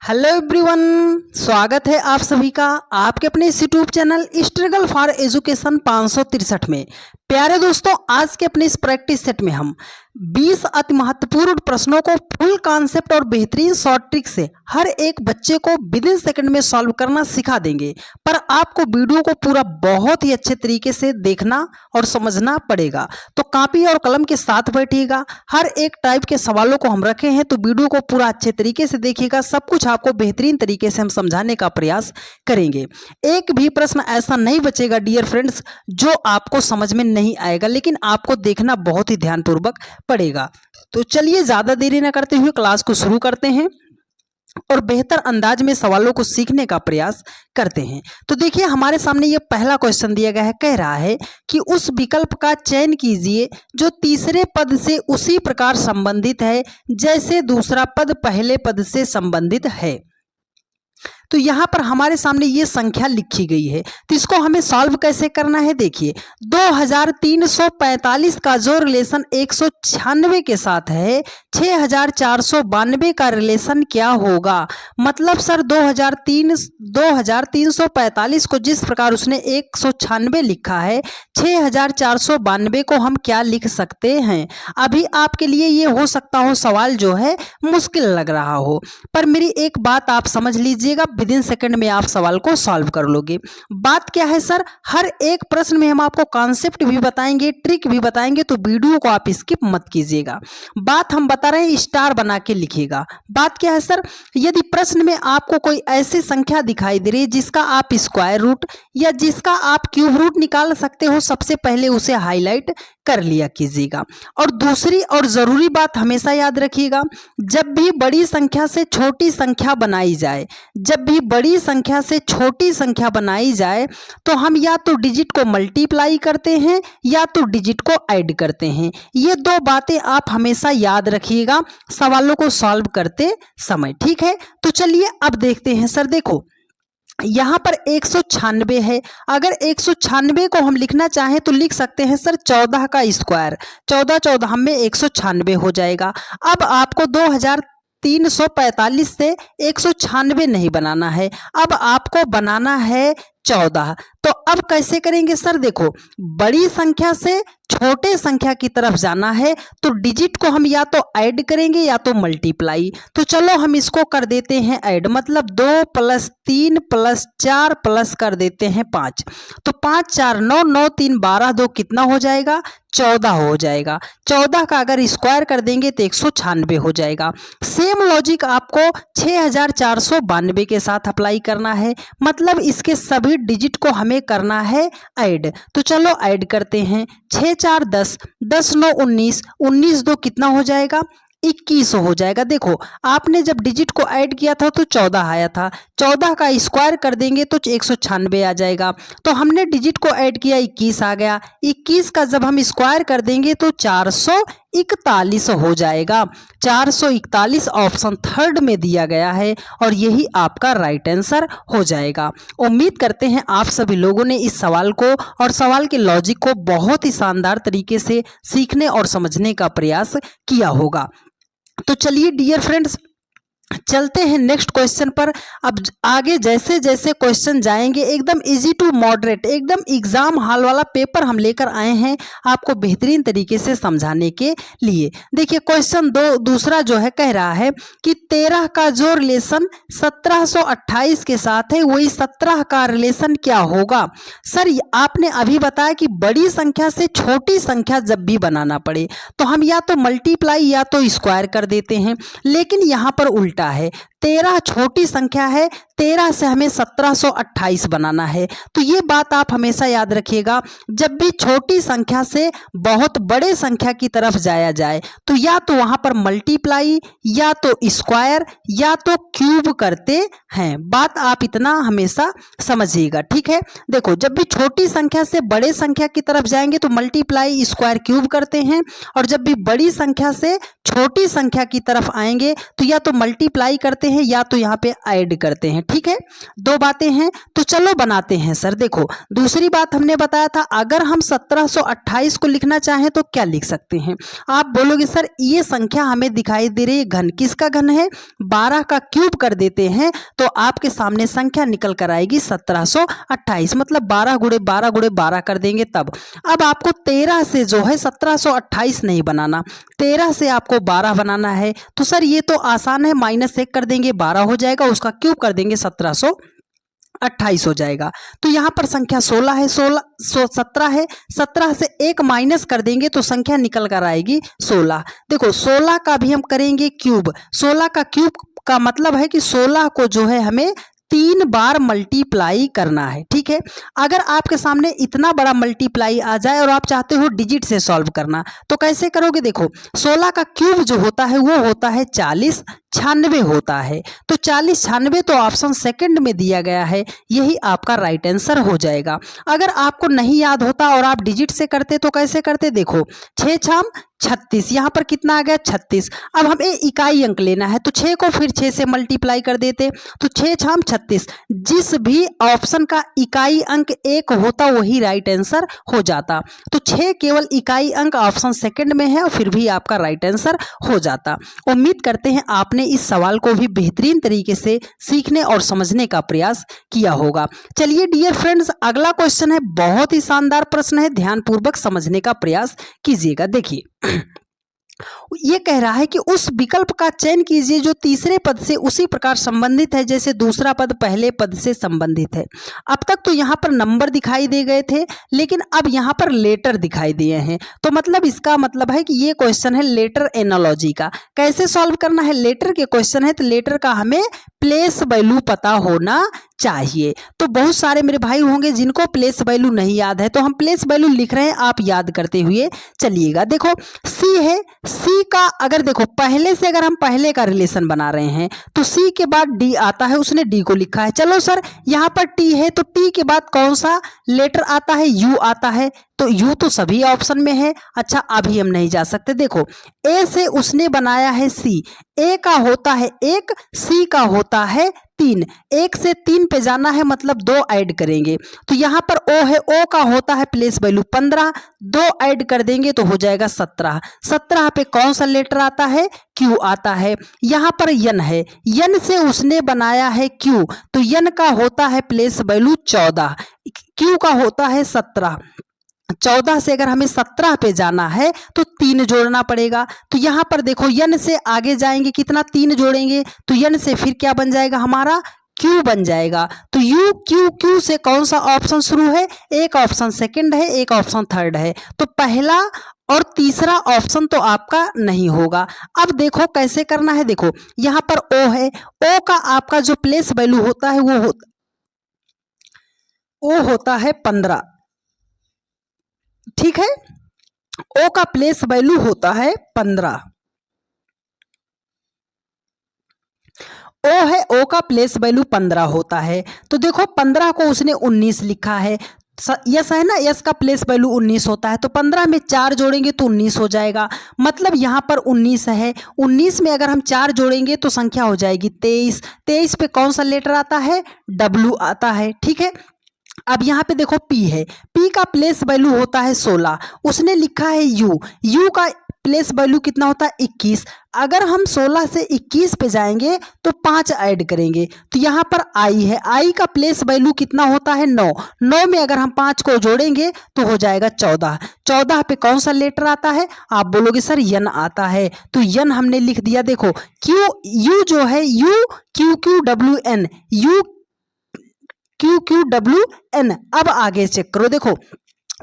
Hello everyone, स्वागत है आप सभी का आपके अपने इस YouTube channel struggle for education 563 में। प्यारे दोस्तों, आज के अपने इस प्रैक्टिस सेट में हम 20 अति महत्वपूर्ण प्रश्नों को फुल कॉन्सेप्ट और बेहतरीन शॉर्ट ट्रिक से हर एक बच्चे को विद इन सेकंड में सॉल्व करना सिखा देंगे। पर आपको वीडियो को पूरा बहुत ही अच्छे तरीके से देखना और समझना पड़ेगा, तो कॉपी और कलम के साथ बैठिएगा। हर एक टाइप के सवालों को हम रखे हैं, तो वीडियो को पूरा अच्छे तरीके से देखिएगा। सब कुछ आपको बेहतरीन तरीके से हम समझाने का प्रयास करेंगे। एक भी प्रश्न ऐसा नहीं बचेगा डियर फ्रेंड्स जो आपको समझ में नहीं आएगा, लेकिन आपको देखना बहुत ही ध्यानपूर्वक पड़ेगा। तो चलिए ज्यादा देरी न करते हुए क्लास को शुरू करते हैं और बेहतर अंदाज में सवालों को सीखने का प्रयास करते हैं। तो देखिए, हमारे सामने ये पहला क्वेश्चन दिया गया है। कह रहा है कि उस विकल्प का चयन कीजिए जो तीसरे पद से उसी प्रकार संबंधित है जैसे दूसरा पद पहले पद से संबंधित है। तो यहाँ पर हमारे सामने ये संख्या लिखी गई है, तो इसको हमें सॉल्व कैसे करना है। देखिए, 2345 का जो रिलेशन 196 के साथ है, 6492 का रिलेशन क्या होगा। मतलब सर 2345 को जिस प्रकार उसने 196 लिखा है, 6492 को हम क्या लिख सकते हैं। अभी आपके लिए ये हो सकता हो सवाल जो है मुश्किल लग रहा हो, पर मेरी एक बात आप समझ लीजिएगा, विद इन सेकंड में आप सवाल को सॉल्व कर लोगे। बात क्या है सर, हर एक प्रश्न में हम आपको कॉन्सेप्ट भी बताएंगे, ट्रिक भी बताएंगे, तो वीडियो को आप स्किप मत कीजिएगा। बात हम बता रहे हैं, स्टार बना के लिखिएगा। बात क्या है सर, यदि प्रश्न में आपको कोई ऐसी संख्या दिखाई दे रही है जिसका आप स्क्वायर रूट या जिसका आप क्यूब रूट निकाल सकते हो, सबसे पहले उसे हाईलाइट कर लिया कीजिएगा। और दूसरी और जरूरी बात हमेशा याद रखिएगा, जब भी बड़ी संख्या से छोटी संख्या बनाई जाए, तो हम या तो डिजिट को मल्टीप्लाई करते हैं या तो डिजिट को ऐड करते हैं। ये दो बातें आप हमेशा याद रखिएगा सवालों को सॉल्व करते समय, ठीक है। तो चलिए अब देखते हैं। सर देखो, यहाँ पर 196 है। अगर 196 को हम लिखना चाहें तो लिख सकते हैं सर 14 का स्क्वायर, 14 में 196 हो जाएगा। अब आपको 2345 से 196 नहीं बनाना है, अब आपको बनाना है 14। तो अब कैसे करेंगे सर, देखो, बड़ी संख्या से छोटे संख्या की तरफ जाना है, तो डिजिट को हम या तो ऐड करेंगे या तो मल्टीप्लाई। तो चलो हम इसको कर देते हैं ऐड, मतलब 2 + 3 + 4 प्लस कर देते हैं 5। तो 5 4 9 9 3 12 2 कितना हो जाएगा, 14 हो जाएगा। 14 का अगर स्क्वायर कर देंगे तो 196 हो जाएगा। सेम लॉजिक आपको 6492 के साथ अप्लाई करना है, मतलब इसके सभी डिजिट को हमें करना है ऐड। तो चलो ऐड करते हैं। 6 4 10, 10 9 19, 19 2 कितना हो जाएगा, 21 हो जाएगा। देखो, आपने जब डिजिट को ऐड किया था तो 14 आया था, 14 का स्क्वायर कर देंगे तो 196 आ जाएगा। तो हमने डिजिट को ऐड किया, 21 आ गया। 21 का जब हम स्क्वायर कर देंगे तो 441 हो जाएगा। 441 ऑप्शन थर्ड में दिया गया है और यही आपका राइट आंसर हो जाएगा। उम्मीद करते हैं आप सभी लोगों ने इस सवाल को और सवाल के लॉजिक को बहुत ही शानदार तरीके से सीखने और समझने का प्रयास किया होगा। तो चलिए डियर फ्रेंड्स, चलते हैं नेक्स्ट क्वेश्चन पर। अब आगे जैसे जैसे क्वेश्चन जाएंगे, एकदम इजी टू मॉडरेट, एकदम एग्जाम हॉल वाला पेपर हम लेकर आए हैं आपको बेहतरीन तरीके से समझाने के लिए। देखिए, क्वेश्चन दूसरा जो है कह रहा है कि 13 का जो रिलेशन 1728 के साथ है, वही 17 का रिलेशन क्या होगा। सर आपने अभी बताया कि बड़ी संख्या से छोटी संख्या जब भी बनाना पड़े तो हम या तो मल्टीप्लाई या तो स्क्वायर कर देते हैं, लेकिन यहाँ पर उल्टा है। 13 छोटी संख्या है, 13 से हमें 1728 बनाना है। तो ये बात आप हमेशा याद रखिएगा, जब भी छोटी संख्या से बहुत बड़े संख्या की तरफ जाया जाए तो या तो वहां पर मल्टीप्लाई या तो स्क्वायर या तो क्यूब करते हैं। बात आप इतना हमेशा समझिएगा, ठीक है। देखो, जब भी छोटी संख्या से बड़े संख्या की तरफ जाएंगे तो मल्टीप्लाई स्क्वायर क्यूब करते हैं, और जब भी बड़ी संख्या से छोटी संख्या की तरफ आएंगे तो या तो मल्टीप्लाई करते हैं हैं या तो यहाँ पे ऐड करते हैं। ठीक है, दो बातें हैं, तो चलो बनाते हैं सर। देखो दूसरी बात हमने बताया था, अगर हम 1728 को लिखना चाहें तो क्या लिख सकते हैं। आप बोलोगे सर ये संख्या हमें दिखाई दे रही है घन, किसका घन है, 12 का क्यूब कर देते हैं तो आपके सामने संख्या निकल कर आएगी 1728, मतलब 12 गुणे 12 गुणे 12 कर देंगे तब। अब आपको 13 से जो है 1728 नहीं बनाना, 13 से आपको 12 बनाना है। तो सर ये तो आसान है, -1 कर देंगे 12 हो जाएगा, उसका क्यूब कर देंगे 1728 हो जाएगा। तो यहाँ पर संख्या 16 है, 17 है, 17 से 1 माइनस कर देंगे तो संख्या निकल कर आएगी 16। देखो 16 का भी हम करेंगे क्यूब, 16 का क्यूब का मतलब है कि 16 को जो है हमें 3 बार मल्टीप्लाई करना है। ठीक है, अगर आपके सामने इतना बड़ा मल्टीप्लाई आ जाए और आप चाहते हो डिजिट से सॉल्व करना तो कैसे करोगे। देखो 16 का क्यूब जो होता है वो होता है 40 96 होता है, तो 40 96 तो ऑप्शन सेकंड में दिया गया है, यही आपका राइट आंसर हो जाएगा। अगर आपको नहीं याद होता और आप डिजिट से करते तो कैसे करते, देखो 6 छाम 36, यहाँ पर कितना आ गया 36। अब हमें इकाई अंक लेना है तो 6 को फिर 6 से मल्टीप्लाई कर देते, तो 6 छाम 36, जिस भी ऑप्शन का इकाई अंक 1 होता वही राइट आंसर हो जाता। तो 6 केवल इकाई अंक ऑप्शन सेकंड में है और फिर भी आपका राइट आंसर हो जाता। उम्मीद करते हैं आपने इस सवाल को भी बेहतरीन तरीके से सीखने और समझने का प्रयास किया होगा। चलिए डियर फ्रेंड्स, अगला क्वेश्चन है, बहुत ही शानदार प्रश्न है, ध्यानपूर्वक समझने का प्रयास कीजिएगा। देखिए ये कह रहा है कि उस विकल्प का चयन कीजिए जो तीसरे पद से उसी प्रकार संबंधित है जैसे दूसरा पद पहले पद से संबंधित है। अब तक तो यहाँ पर नंबर दिखाई दे गए थे, लेकिन अब यहाँ पर लेटर दिखाई दिए हैं, तो मतलब इसका मतलब है कि ये क्वेश्चन है लेटर एनालॉजी का। कैसे सॉल्व करना है, लेटर के क्वेश्चन है तो लेटर का हमें प्लेस वैल्यू पता होना चाहिए। तो बहुत सारे मेरे भाई होंगे जिनको प्लेस वैल्यू नहीं याद है, तो हम प्लेस वैल्यू लिख रहे हैं, आप याद करते हुए चलिएगा। देखो सी है, सी का अगर देखो पहले से अगर हम पहले का रिलेशन बना रहे हैं तो सी के बाद डी आता है, उसने डी को लिखा है। चलो सर यहाँ पर टी है तो टी के बाद कौन सा लेटर आता है, यू आता है, तो यू तो सभी ऑप्शन में है। अच्छा अभी हम नहीं जा सकते, देखो ए से उसने बनाया है सी, ए का होता है 1, सी का होता है 3, 1 से 3 पे जाना है मतलब 2 ऐड करेंगे, तो यहाँ पर ओ है, ओ का होता है प्लेस वैल्यू 15, 2 ऐड कर देंगे तो हो जाएगा 17, 17 पे कौन सा लेटर आता है, क्यू आता है। यहाँ पर यन है, यन से उसने बनाया है क्यू, तो यन का होता है प्लेस वैल्यू 14, क्यू का होता है 17, 14 से अगर हमें 17 पे जाना है तो 3 जोड़ना पड़ेगा। तो यहाँ पर देखो यन से आगे जाएंगे कितना, 3 जोड़ेंगे तो यन से फिर क्या बन जाएगा हमारा, क्यू बन जाएगा। तो यू क्यू, क्यू से कौन सा ऑप्शन शुरू है, एक ऑप्शन सेकंड है, एक ऑप्शन थर्ड है, तो पहला और तीसरा ऑप्शन तो आपका नहीं होगा। अब देखो कैसे करना है, देखो यहाँ पर ओ है, ओ का आपका जो प्लेस वैल्यू होता है वो होता है 15, ठीक है, ओ का प्लेस वैल्यू होता है 15, ओ है, ओ का प्लेस वैल्यू 15 होता है। तो देखो 15 को उसने 19 लिखा है, यस है ना, यस का प्लेस वैल्यू 19 होता है, तो 15 में 4 जोड़ेंगे तो 19 हो जाएगा, मतलब यहाँ पर 19 है, 19 में अगर हम 4 जोड़ेंगे तो संख्या हो जाएगी 23, 23 पे कौन सा लेटर आता है, डब्ल्यू आता है, ठीक है। अब यहाँ पे देखो पी है, पी का प्लेस वैल्यू होता है 16, उसने लिखा है यू, यू का प्लेस वैल्यू कितना होता है 21, अगर हम 16 से 21 पे जाएंगे तो 5 ऐड करेंगे, तो यहाँ पर आई है, आई का प्लेस वैल्यू कितना होता है 9, 9 में अगर हम 5 को जोड़ेंगे तो हो जाएगा 14, 14 पे कौन सा लेटर आता है, आप बोलोगे सर यन आता है, तो यन हमने लिख दिया। देखो क्यू, यू जो है U Q Q W N, U Q Q W N. अब आगे चेक करो, देखो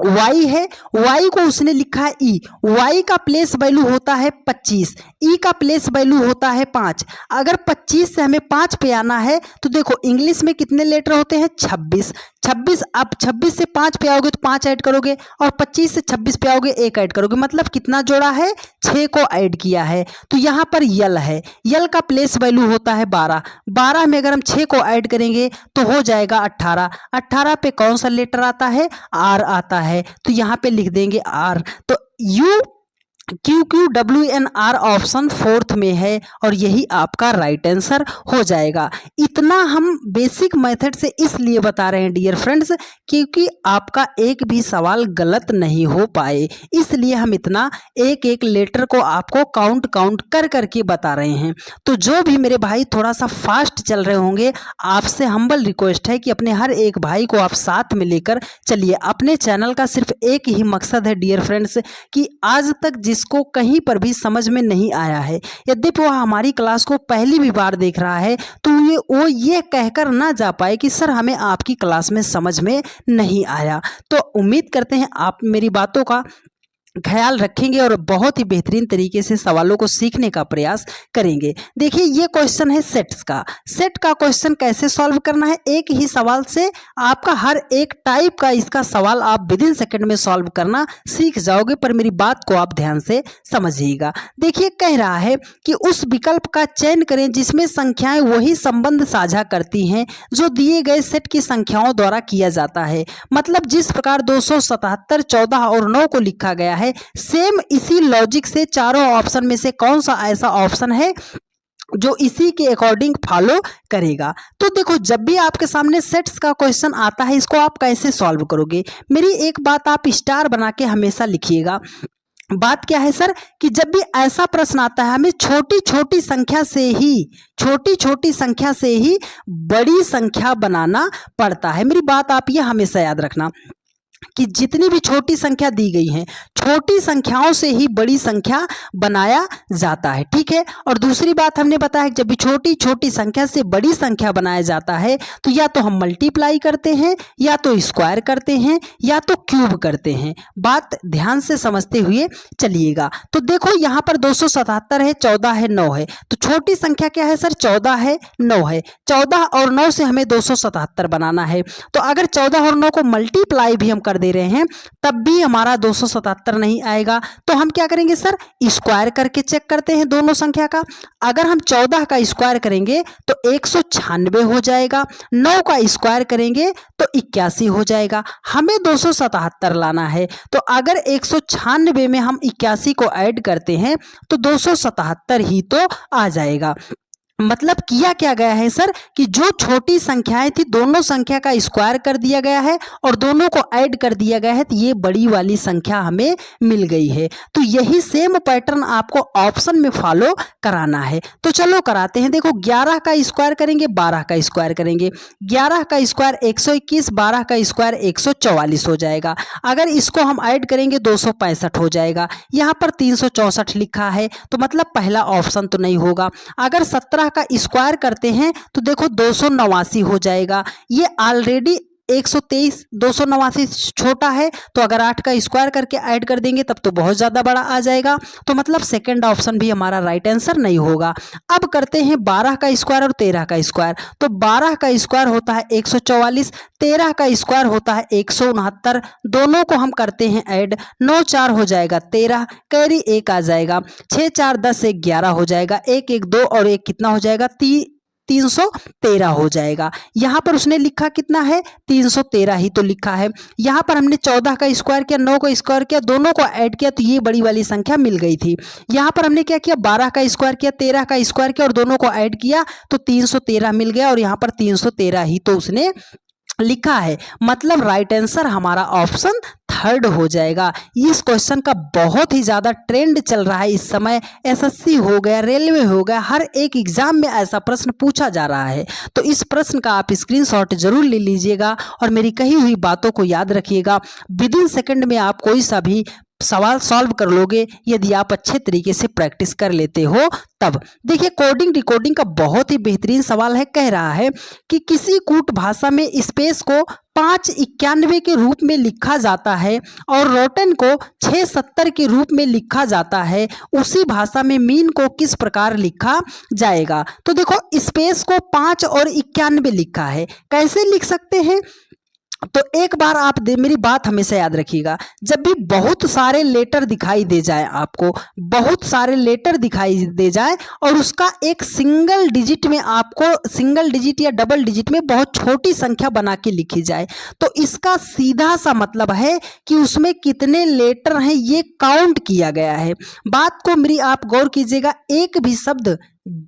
y है, y को उसने लिखा है ई, y का प्लेस वैल्यू होता है 25, ई का प्लेस वैल्यू होता है 5, अगर 25 से हमें 5 पे आना है तो देखो इंग्लिश में कितने लेटर होते हैं 26, 26, अब 26 से 5 पे आओगे तो 5 ऐड करोगे और 25 से 26 पे आओगे 1 ऐड करोगे, मतलब कितना जोड़ा है 6 को ऐड किया है। तो यहाँ पर यल है, यल का प्लेस वैल्यू होता है 12, 12 में अगर हम 6 को ऐड करेंगे तो हो जाएगा 18, 18 पे कौन सा लेटर आता है, आर आता है, तो यहाँ पे लिख देंगे आर। तो यू QQWNR ऑप्शन फोर्थ में है और यही आपका राइट आंसर हो जाएगा। इतना हम बेसिक मेथड से इसलिए बता रहे हैं डियर फ्रेंड्स, क्योंकि आपका एक भी सवाल गलत नहीं हो पाए, इसलिए हम इतना एक एक लेटर को आपको काउंट कर करके बता रहे हैं। तो जो भी मेरे भाई थोड़ा सा फास्ट चल रहे होंगे, आपसे हम्बल रिक्वेस्ट है कि अपने हर एक भाई को आप साथ में लेकर चलिए। अपने चैनल का सिर्फ एक ही मकसद है डियर फ्रेंड्स कि आज तक जिसको कहीं पर भी समझ में नहीं आया है, यद्यपि वह हमारी क्लास को पहली भी बार देख रहा है, तो वो ये कहकर ना जा पाए कि सर हमें आपकी क्लास में समझ में नहीं आया। तो उम्मीद करते हैं आप मेरी बातों का ख्याल रखेंगे और बहुत ही बेहतरीन तरीके से सवालों को सीखने का प्रयास करेंगे। देखिए ये क्वेश्चन है सेट का क्वेश्चन कैसे सॉल्व करना है। एक ही सवाल से आपका हर एक टाइप का इसका सवाल आप विद इन सेकंड में सॉल्व करना सीख जाओगे, पर मेरी बात को आप ध्यान से समझिएगा। देखिए कह रहा है कि उस विकल्प का चयन करें जिसमें संख्याएं वही संबंध साझा करती हैं जो दिए गए सेट की संख्याओं द्वारा किया जाता है। मतलब जिस प्रकार 277, 14 और 9 को लिखा गया है, सेम इसी लॉजिक से चारों ऑप्शन में से कौन सा ऐसा ऑप्शन है जो इसी के अकॉर्डिंग फॉलो करेगा। तो देखो जब भी आपके सामने सेट्स का क्वेश्चन आता है, इसको आप कैसे सॉल्व करोगे, मेरी एक बात आप स्टार बना के हमेशा लिखिएगा। बात क्या है सर कि जब भी ऐसा प्रश्न आता है, हमें छोटी छोटी संख्या से ही बड़ी संख्या बनाना पड़ता है। मेरी बात आप ये हमेशा याद रखना कि जितनी भी छोटी संख्या दी गई हैं, छोटी संख्याओं से ही बड़ी संख्या बनाया जाता है, ठीक है। और दूसरी बात हमने बताया जब भी छोटी छोटी संख्या से बड़ी संख्या बनाया जाता है तो या तो हम मल्टीप्लाई करते हैं, या तो स्क्वायर करते हैं, या तो क्यूब करते हैं। बात ध्यान से समझते हुए चलिएगा। तो देखो यहाँ पर 277 है, 14 है, 9 है, तो छोटी संख्या क्या है सर, 14 है, 9 है। 14 और 9 से हमें 277 बनाना है। तो अगर 14 और 9 को मल्टीप्लाई भी हम कर दे रहे हैं तब भी हमारा 277 नहीं आएगा। तो हम क्या करेंगे सर, स्क्वायर करके चेक करते हैं दोनों संख्या का। अगर हम 14 का स्क्वायर करेंगे तो 196 हो जाएगा, 9 का स्क्वायर करेंगे तो 81 हो जाएगा। हमें 277 लाना है, तो अगर 196 में हम 81 को ऐड करते हैं तो 277 ही तो आ जाएगा। मतलब किया क्या गया है सर कि जो छोटी संख्याएं थी दोनों संख्या का स्क्वायर कर दिया गया है और दोनों को ऐड कर दिया गया है, तो ये बड़ी वाली संख्या हमें मिल गई है। तो यही सेम पैटर्न आपको ऑप्शन में फॉलो कराना है। तो चलो कराते हैं। देखो 11 का स्क्वायर करेंगे, 12 का स्क्वायर करेंगे। 11 का स्क्वायर 121, 12 का स्क्वायर 144 हो जाएगा। अगर इसको हम ऐड करेंगे 265 हो जाएगा। यहाँ पर 364 लिखा है, तो मतलब पहला ऑप्शन तो नहीं होगा। अगर 17 का स्क्वायर करते हैं तो देखो 289 हो जाएगा। ये ऑलरेडी 123, 289 छोटा है, तो अगर 8 का स्क्वायर करके ऐड कर देंगे तब तो बहुत ज़्यादा बड़ा आ जाएगा। तो मतलब सेकंड ऑप्शन भी हमारा राइट आंसर नहीं होगा। अब करते हैं 12 का स्क्वायर और 13 का स्क्वायर। तो 12 का स्क्वायर होता है 144, 13 का स्क्वायर होता है 169। दोनों को हम करते हैं ऐड, 9 4 हो जाएगा 13, कैरी 1 आ जाएगा, 6 4 10, 1 11 हो जाएगा, 1 1 2 और 1 कितना हो जाएगा, 313 हो जाएगा। यहाँ पर उसने लिखा कितना है, 313 ही तो लिखा है। यहाँ पर हमने 14 का स्क्वायर किया, 9 का स्क्वायर किया, दोनों को ऐड किया तो ये बड़ी वाली संख्या मिल गई थी। यहाँ पर हमने क्या किया, 12 का स्क्वायर किया, 13 का स्क्वायर किया और दोनों को ऐड किया तो 313 मिल गया, और यहाँ पर 313 ही तो उसने लिखा है। मतलब राइट आंसर हमारा ऑप्शन थर्ड हो जाएगा। इस क्वेश्चन का बहुत ही ज़्यादा ट्रेंड चल रहा है इस समय। एसएससी हो गया, रेलवे हो गया, हर एक एग्जाम में ऐसा प्रश्न पूछा जा रहा है। तो इस प्रश्न का आप स्क्रीनशॉट जरूर ले लीजिएगा और मेरी कही हुई बातों को याद रखिएगा। विद इन सेकंड में आप कोई सा भी सवाल सॉल्व कर लोगे यदि आप अच्छे तरीके से प्रैक्टिस कर लेते हो तब। देखिए कोडिंग डिकोडिंग का बहुत ही बेहतरीन सवाल है। कह रहा है कि किसी कूट भाषा में स्पेस को 591 के रूप में लिखा जाता है और रोटन को 670 के रूप में लिखा जाता है, उसी भाषा में मीन को किस प्रकार लिखा जाएगा। तो देखो स्पेस को 5 और 91 लिखा है, कैसे लिख सकते हैं, तो एक बार आप मेरी बात हमेशा याद रखिएगा, जब भी बहुत सारे लेटर दिखाई दे जाए, आपको बहुत सारे लेटर दिखाई दे जाए और उसका एक सिंगल डिजिट में, आपको सिंगल डिजिट या डबल डिजिट में बहुत छोटी संख्या बना के लिखी जाए, तो इसका सीधा सा मतलब है कि उसमें कितने लेटर हैं ये काउंट किया गया है। बात को मेरी आप गौर कीजिएगा, एक भी शब्द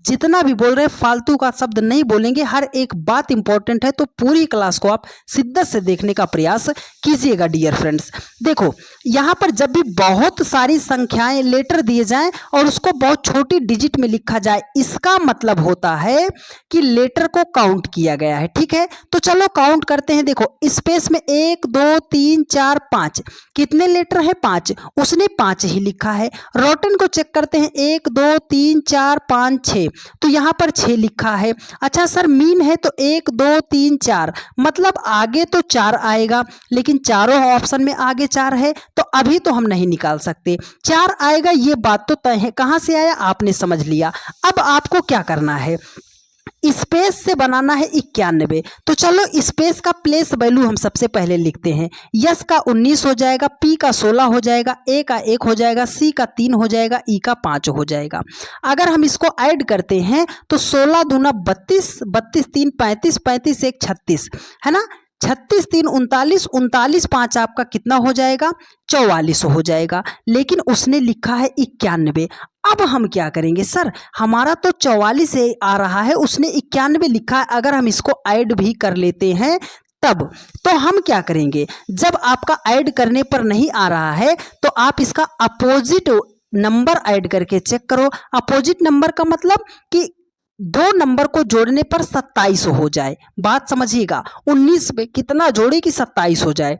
जितना भी बोल रहे हैं फालतू का शब्द नहीं बोलेंगे, हर एक बात इंपॉर्टेंट है, तो पूरी क्लास को आप शिद्दत से देखने का प्रयास कीजिएगा डियर फ्रेंड्स। देखो यहाँ पर जब भी बहुत सारी संख्याएं लेटर दिए जाएं और उसको बहुत छोटी डिजिट में लिखा जाए, इसका मतलब होता है कि लेटर को काउंट किया गया है। ठीक है, तो चलो काउंट करते हैं। देखो स्पेस में 1 2 3 4 5, कितने लेटर है? 5, उसने 5 ही लिखा है। रोटन को चेक करते हैं, 1 2 3 4 5 6, तो यहाँ पर 6 लिखा है। अच्छा सर मीन है तो 1 2 3 4, मतलब आगे तो 4 आएगा, लेकिन चारों ऑप्शन में आगे 4 है, तो अभी तो हम नहीं निकाल सकते। 4 आएगा ये बात तो तय है। कहाँ से आया आपने समझ लिया। अब आपको क्या करना है, स्पेस से बनाना है 91। तो चलो स्पेस का प्लेस वैल्यू हम सबसे पहले लिखते हैं। यस का 19 हो जाएगा, पी का 16 हो जाएगा, ए का 1 हो जाएगा, सी का 3 हो जाएगा, ई का 5 हो जाएगा। अगर हम इसको ऐड करते हैं तो 16 दूना 32, 32 3 35, 35 1 36, है ना, 36 3 39, 39 5 आपका कितना हो जाएगा? 44 हो जाएगा, लेकिन उसने लिखा है 91। अब हम क्या करेंगे सर, हमारा तो 44 आ रहा है, उसने 91 लिखा है, अगर हम इसको ऐड भी कर लेते हैं तब, तो हम क्या करेंगे, जब आपका ऐड करने पर नहीं आ रहा है तो आप इसका अपोजिट नंबर ऐड करके चेक करो। अपोजिट नंबर का मतलब कि दो नंबर को जोड़ने पर 27 हो जाए। बात समझिएगा, 19 में कितना जोड़े कि 27 हो जाए,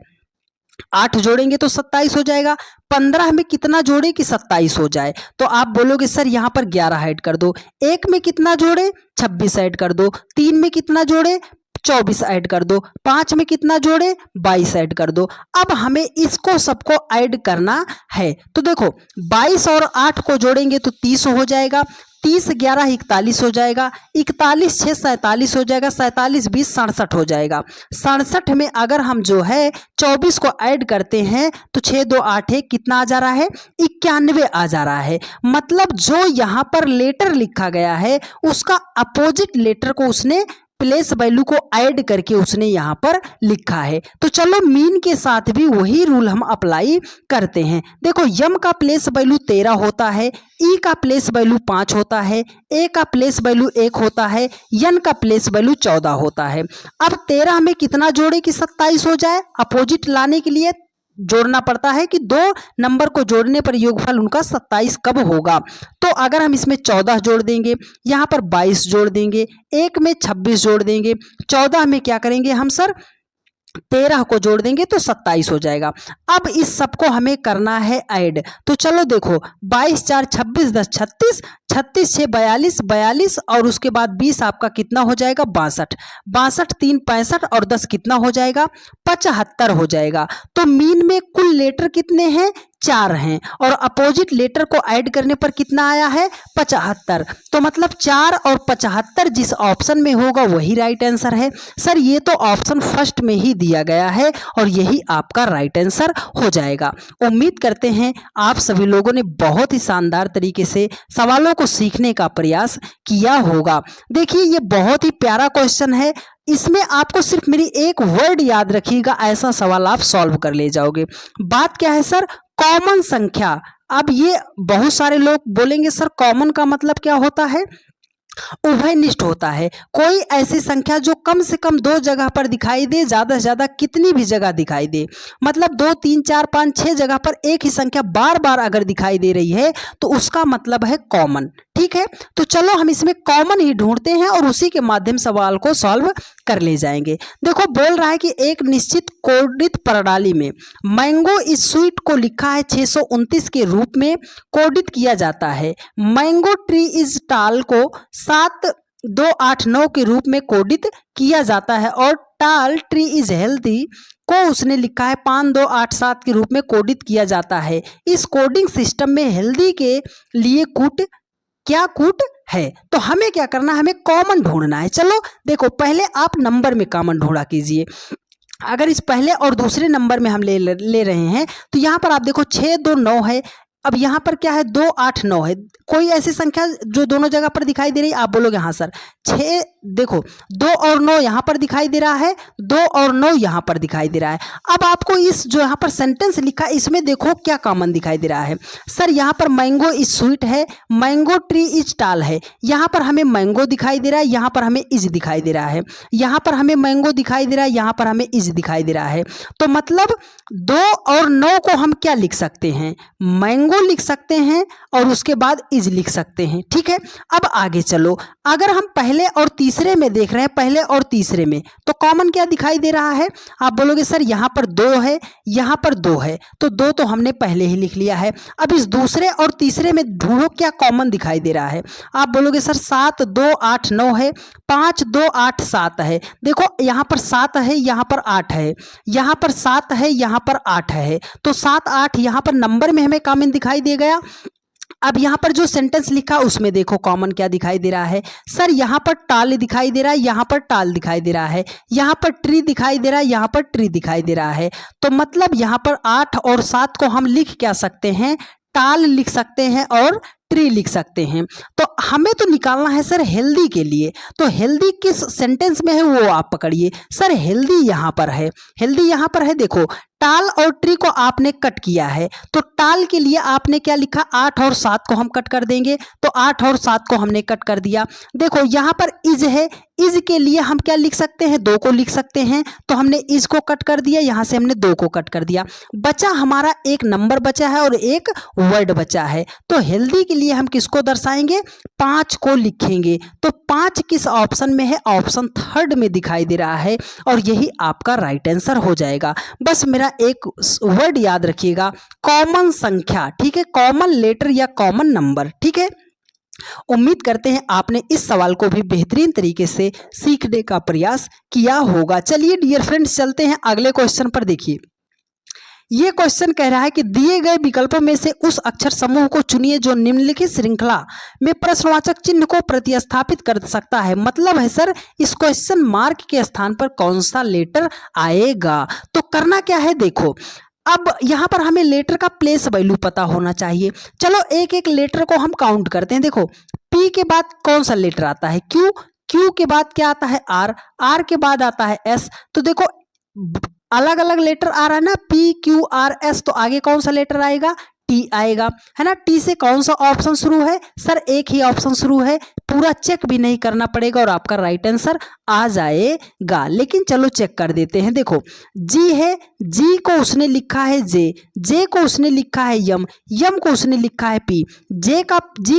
8 जोड़ेंगे तो 27 हो जाएगा। 15 में कितना जोड़े कि 27 हो जाए, तो आप बोलोगे सर यहाँ पर 11 ऐड कर दो। 1 में कितना जोड़े? 26 ऐड कर दो। 3 में कितना जोड़े? 24 ऐड कर दो। 5 में कितना जोड़े? 22 ऐड कर दो। अब हमें इसको सबको ऐड करना है, तो देखो 22 और 8 को जोड़ेंगे तो 30 हो जाएगा। 30 11 41 हो जाएगा, 41 6 47 हो जाएगा, 47 20 67 हो जाएगा। 67 में अगर हम जो है 24 को ऐड करते हैं तो 6 2 8 1 कितना आ जा रहा है? 91 आ जा रहा है। मतलब जो यहाँ पर लेटर लिखा गया है उसका अपोजिट लेटर को उसने प्लेस वैल्यू को ऐड करके उसने यहाँ पर लिखा है। तो चलो मीन के साथ भी वही रूल हम अप्लाई करते हैं। देखो यम का प्लेस वैल्यू 13 होता है, ई का प्लेस वैल्यू 5 होता है, ए का प्लेस वैल्यू 1 होता है, यन का प्लेस वैल्यू 14 होता है। अब 13 में कितना जोड़े कि 27 हो जाए? अपोजिट लाने के लिए जोड़ना पड़ता है कि दो नंबर को जोड़ने पर योगफल उनका 27 कब होगा। तो अगर हम इसमें 14 जोड़ देंगे, यहाँ पर 22 जोड़ देंगे, 1 में 26 जोड़ देंगे, 14 में क्या करेंगे हम सर? 13 को जोड़ देंगे तो 27 हो जाएगा। अब इस सबको हमें करना है ऐड। तो चलो देखो 22 4 26 10 36, 36 6 42, 42 और उसके बाद 20 आपका कितना हो जाएगा? 62, 62 3 65 और 10 कितना हो जाएगा? 75 हो जाएगा। तो मीन में कुल लेटर कितने हैं? 4 हैं, और अपोजिट लेटर को ऐड करने पर कितना आया है? 75। तो मतलब 4 और 75 जिस ऑप्शन में होगा वही राइट आंसर है। सर ये तो ऑप्शन फर्स्ट में ही दिया गया है और यही आपका राइट आंसर हो जाएगा। उम्मीद करते हैं आप सभी लोगों ने बहुत ही शानदार तरीके से सवालों को सीखने का प्रयास किया होगा। देखिए ये बहुत ही प्यारा क्वेश्चन है, इसमें आपको सिर्फ मेरी एक वर्ड याद रखिएगा, ऐसा सवाल आप सॉल्व कर ले जाओगे। बात क्या है सर? कॉमन संख्या। अब ये बहुत सारे लोग बोलेंगे सर कॉमन का मतलब क्या होता है? उभयनिष्ठ होता है। कोई ऐसी संख्या जो कम से कम 2 जगह पर दिखाई दे, ज्यादा से ज्यादा कितनी भी जगह दिखाई दे, मतलब 2 3 4 5 6 जगह पर एक ही संख्या बार बार अगर दिखाई दे रही है तो उसका मतलब है कॉमन। ठीक है, तो चलो हम इसमें कॉमन ही ढूंढते हैं और उसी के माध्यम सवाल को सॉल्व कर ले जाएंगे। देखो बोल रहा है कि एक निश्चित कोडित प्रणाली में मैंगो इस स्वीट को लिखा है 629 के रूप में कोडित किया जाता है। मैंगो ट्री इज टाल को 7289 के रूप में कोडित किया जाता है और टाल ट्री इज हेल्दी को उसने लिखा है 5287 के रूप में कोडित किया जाता है। इस कोडिंग सिस्टम में हेल्दी के लिए क्या कूट है? तो हमें क्या करना है? हमें कॉमन ढूंढना है। चलो देखो पहले आप नंबर में कॉमन ढूंढा कीजिए। अगर इस पहले और दूसरे नंबर में हम ले रहे हैं तो यहाँ पर आप देखो 6 2 9 है। अब यहाँ पर क्या है 2 8 9 है। कोई ऐसी संख्या जो दोनों जगह पर दिखाई दे रही है? आप बोलोगे हाँ सर 6, देखो 2 और 9 यहाँ पर दिखाई दे रहा है, 2 और 9 यहाँ पर दिखाई दे रहा है। अब आपको इस जो यहाँ पर सेंटेंस लिखा है इसमें देखो क्या कॉमन दिखाई दे रहा है। सर यहाँ पर मैंगो इज स्वीट है, मैंगो ट्री इज टाल है। यहाँ पर हमें मैंगो दिखाई दे रहा है, यहाँ पर हमें इज दिखाई दे रहा है। यहाँ पर हमें मैंगो दिखाई दे रहा है, यहाँ पर हमें इज दिखाई दे रहा है। तो मतलब 2 और 9 को हम क्या लिख सकते हैं? मैंगो लिख सकते हैं और उसके बाद इज लिख सकते हैं। ठीक है, अब आगे चलो। अगर हम पहले और तीसरे में देख रहे हैं, पहले और तीसरे में तो कॉमन क्या दिखाई दे रहा है? आप बोलोगे सर यहाँ पर 2 है, यहाँ पर 2 है, तो 2 तो हमने पहले ही लिख लिया है। अब इस दूसरे और तीसरे में ढूंढो क्या कॉमन दिखाई दे रहा है। आप बोलोगे सर 7 2 8 9 है, 5 2 8 7 है। देखो यहाँ पर 7 है, यहाँ पर 8 है, यहाँ पर 7 है, यहाँ पर 8 है, तो 7 8 यहाँ पर नंबर में हमें कॉमन दिखाई दे गया। अब यहाँ पर जो सेंटेंस लिखा उसमें देखो कॉमन क्या दिखाई दे रहा है। सर यहाँ पर टाल दिखाई दे रहा है, यहाँ पर टाल दिखाई दे रहा है, यहाँ पर ट्री दिखाई दे रहा है, यहाँ पर ट्री दिखाई दे रहा है। तो मतलब यहाँ पर 8 और 7 को हम लिख क्या सकते हैं? टाल लिख सकते हैं और ट्री लिख सकते हैं। तो हमें तो निकालना है सर हेल्दी के लिए, तो हेल्दी किस सेंटेंस में है वो आप पकड़िए। सर हेल्दी यहाँ पर है, हेल्दी यहाँ पर है। देखो टाल और ट्री को आपने कट किया है, तो टाल के लिए आपने क्या लिखा? 8 और 7 को हम कट कर देंगे, तो 8 और 7 को हमने कट कर दिया। देखो यहाँ पर इज है, इज के लिए हम क्या लिख सकते हैं? 2 को लिख सकते हैं, तो हमने इज को कट कर दिया, यहाँ से हमने 2 को कट कर दिया। बचा हमारा एक नंबर बचा है और एक वर्ड बचा है। तो हेल्दी के लिए हम किसको दर्शाएंगे? 5 को लिखेंगे। तो 5 किस ऑप्शन में है? ऑप्शन 3 में दिखाई दे रहा है और यही आपका राइट आंसर हो जाएगा। बस मेरा एक वर्ड याद रखिएगा, कॉमन संख्या। ठीक है, कॉमन लेटर या कॉमन नंबर। ठीक है, उम्मीद करते हैं आपने इस सवाल को भी बेहतरीन तरीके से सीखने का प्रयास किया होगा। चलिए डियर फ्रेंड्स चलते हैं अगले क्वेश्चन पर। देखिए ये क्वेश्चन कह रहा है कि दिए गए विकल्पों में से उस अक्षर समूह को चुनिए जो निम्नलिखित श्रृंखला में प्रश्नवाचक चिन्ह को प्रतिस्थापित कर सकता है। मतलब है सर इस क्वेश्चन मार्क के स्थान पर कौन सा लेटर आएगा। तो करना क्या है? देखो अब यहाँ पर हमें लेटर का प्लेस वैल्यू पता होना चाहिए। चलो एक एक लेटर को हम काउंट करते हैं। देखो पी के बाद कौन सा लेटर आता है? क्यू, क्यू के बाद क्या आता है? आर, आर के बाद आता है एस। तो देखो अलग अलग लेटर आ रहा है ना, पी क्यू आर एस, तो आगे कौन सा लेटर आएगा? टी आएगा, है ना। टी से कौन सा ऑप्शन शुरू है? सर एक ही ऑप्शन शुरू है, पूरा चेक भी नहीं करना पड़ेगा और आपका राइट आंसर आ जाएगा। लेकिन चलो चेक कर देते हैं। देखो जी है, जी को उसने लिखा है जे, जे को उसने लिखा है यम, यम को उसने लिखा है पी। जी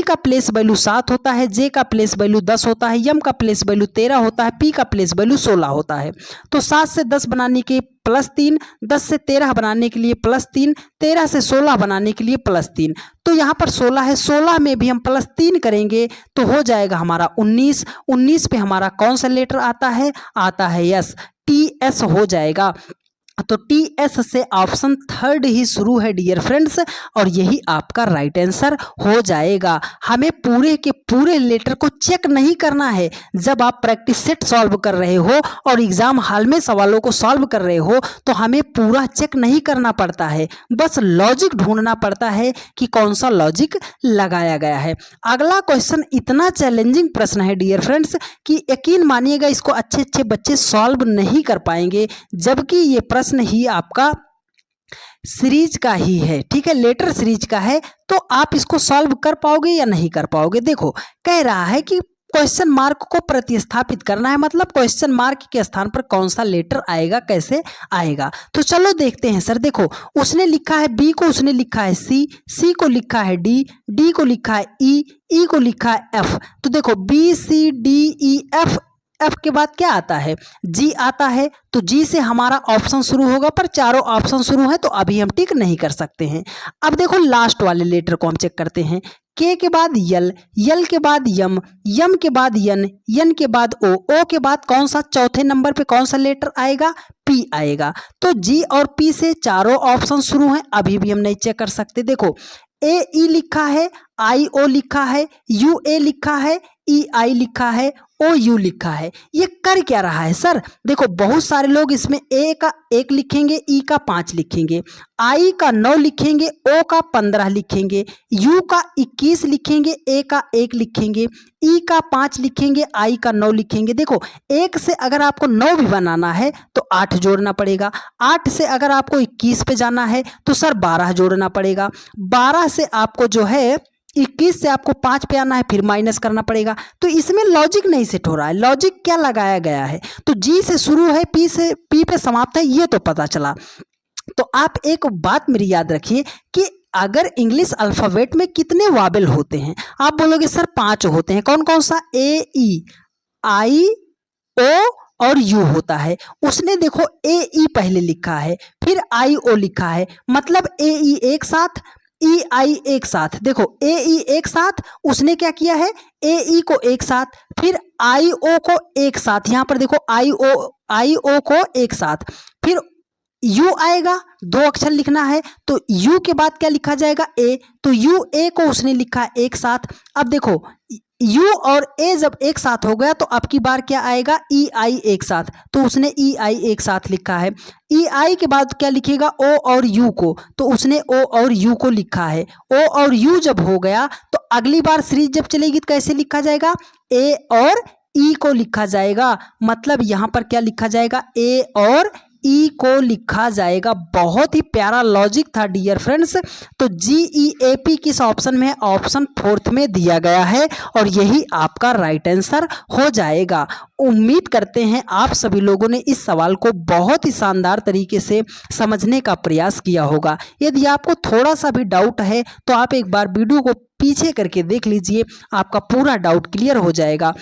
का प्लेस वैल्यू 7 होता है, जे का प्लेस वैल्यू 10 होता है, यम का प्लेस वैल्यू 13 होता है, पी का प्लेस वैल्यू 16 होता है। तो 7 से 10 बनाने के +3, 10 से 13 बनाने के लिए +3, 13 से 16 बनाने के लिए +3। तो यहाँ पर 16 है, 16 में भी हम +3 करेंगे तो हो जाएगा हमारा 19। 19 पे हमारा कौन सा लेटर आता है? आता है यस, टी एस हो जाएगा। तो टी एस से ऑप्शन 3 ही शुरू है डियर फ्रेंड्स और यही आपका राइट आंसर हो जाएगा। हमें पूरे के पूरे लेटर को चेक नहीं करना है। जब आप प्रैक्टिस सेट सॉल्व कर रहे हो और एग्जाम हॉल में सवालों को सॉल्व कर रहे हो तो हमें पूरा चेक नहीं करना पड़ता है, बस लॉजिक ढूंढना पड़ता है कि कौन सा लॉजिक लगाया गया है। अगला क्वेश्चन इतना चैलेंजिंग प्रश्न है डियर फ्रेंड्स कि यकीन मानिएगा इसको अच्छे अच्छे बच्चे सॉल्व नहीं कर पाएंगे, जबकि ये प्रश्न ही आपका सीरीज का ही है। ठीक है, लेटर सीरीज का है, तो आप इसको सॉल्व कर पाओगे या नहीं कर पाओगे। देखो कह रहा है कि क्वेश्चन मार्क को प्रतिस्थापित करना है, मतलब क्वेश्चन मार्क के स्थान पर कौन सा लेटर आएगा, कैसे आएगा। तो चलो देखते हैं। सर देखो उसने लिखा है बी को उसने लिखा है सी, सी को लिखा है डी, डी को लिखा है ई, ई को लिखा है एफ। तो देखो B C D E F, F के बाद क्या आता है? जी आता है। तो जी से हमारा ऑप्शन शुरू होगा, पर चारों ऑप्शन शुरू है तो अभी हम टिक नहीं कर सकते हैं। अब देखो लास्ट वाले लेटर को हम चेक करते हैं। के के बाद यल, यल के बाद यम, यम के बाद यन, यन के बाद ओ, ओ के बाद कौन सा चौथे नंबर पे कौन सा लेटर आएगा? पी आएगा। तो जी और पी से चारों ऑप्शन शुरू हैं, अभी भी हम नहीं चेक कर सकते। देखो ए ई लिखा है, आई ओ लिखा है, यू ए लिखा है, ई आई लिखा है, ओ यू लिखा है, ये कर क्या रहा है सर? देखो बहुत सारे लोग इसमें ए का 1 लिखेंगे, ई का 5 लिखेंगे, आई का 9 लिखेंगे, ओ का 15 लिखेंगे, यू का 21 लिखेंगे, ए का 1 लिखेंगे, ई का 5 लिखेंगे, आई का 9 लिखेंगे। देखो 1 से अगर आपको 9 भी बनाना है तो 8 जोड़ना पड़ेगा, 8 से अगर आपको 21 पे जाना है तो सर 12 जोड़ना पड़ेगा, 12 से आपको जो है 21 से आपको 5 पे आना है, फिर माइनस करना पड़ेगा। तो इसमें लॉजिक नहीं सेट हो रहा है। लॉजिक क्या लगाया गया है? तो जी से शुरू है, पी पे समाप्त है, ये तो पता चला। तो आप एक बात मेरी याद रखिए कि अगर इंग्लिश अल्फ़ाबेट में कितने वावेल होते हैं? आप बोलोगे सर 5 होते हैं। कौन कौन सा? ए, ई, आई, ओ और यू होता है। उसने देखो ए, ई पहले लिखा है, फिर आई, ओ लिखा है, मतलब ए, ई एक साथ, ई, आई एक साथ। देखो ए, ई एक साथ, उसने क्या किया है? ए, ई को एक साथ, फिर आई, ओ को एक साथ। यहाँ पर देखो आई, ओ को एक साथ, फिर यू आएगा, 2 अक्षर लिखना है, तो यू के बाद क्या लिखा जाएगा? ए। तो यू, ए को उसने लिखा है एक साथ। अब देखो यू और ए जब एक साथ हो गया तो अब की बार क्या आएगा? ई, आई एक साथ, तो उसने ई, आई एक साथ लिखा है। ई, आई के बाद क्या लिखेगा? ओ और यू को, तो उसने ओ और यू को लिखा है। ओ और यू जब हो गया तो अगली बार सीरीज जब चलेगी तो कैसे लिखा जाएगा? ए और ई को लिखा जाएगा। मतलब यहाँ पर क्या लिखा जाएगा? ए और ई को लिखा जाएगा। बहुत ही प्यारा लॉजिक था डियर फ्रेंड्स। तो GEAP किस ऑप्शन में है? ऑप्शन 4th में दिया गया है और यही आपका राइट आंसर हो जाएगा। उम्मीद करते हैं आप सभी लोगों ने इस सवाल को बहुत ही शानदार तरीके से समझने का प्रयास किया होगा। यदि आपको थोड़ा सा भी डाउट है तो आप एक बार वीडियो को पीछे करके देख लीजिए, आपका पूरा डाउट क्लियर हो जाएगा।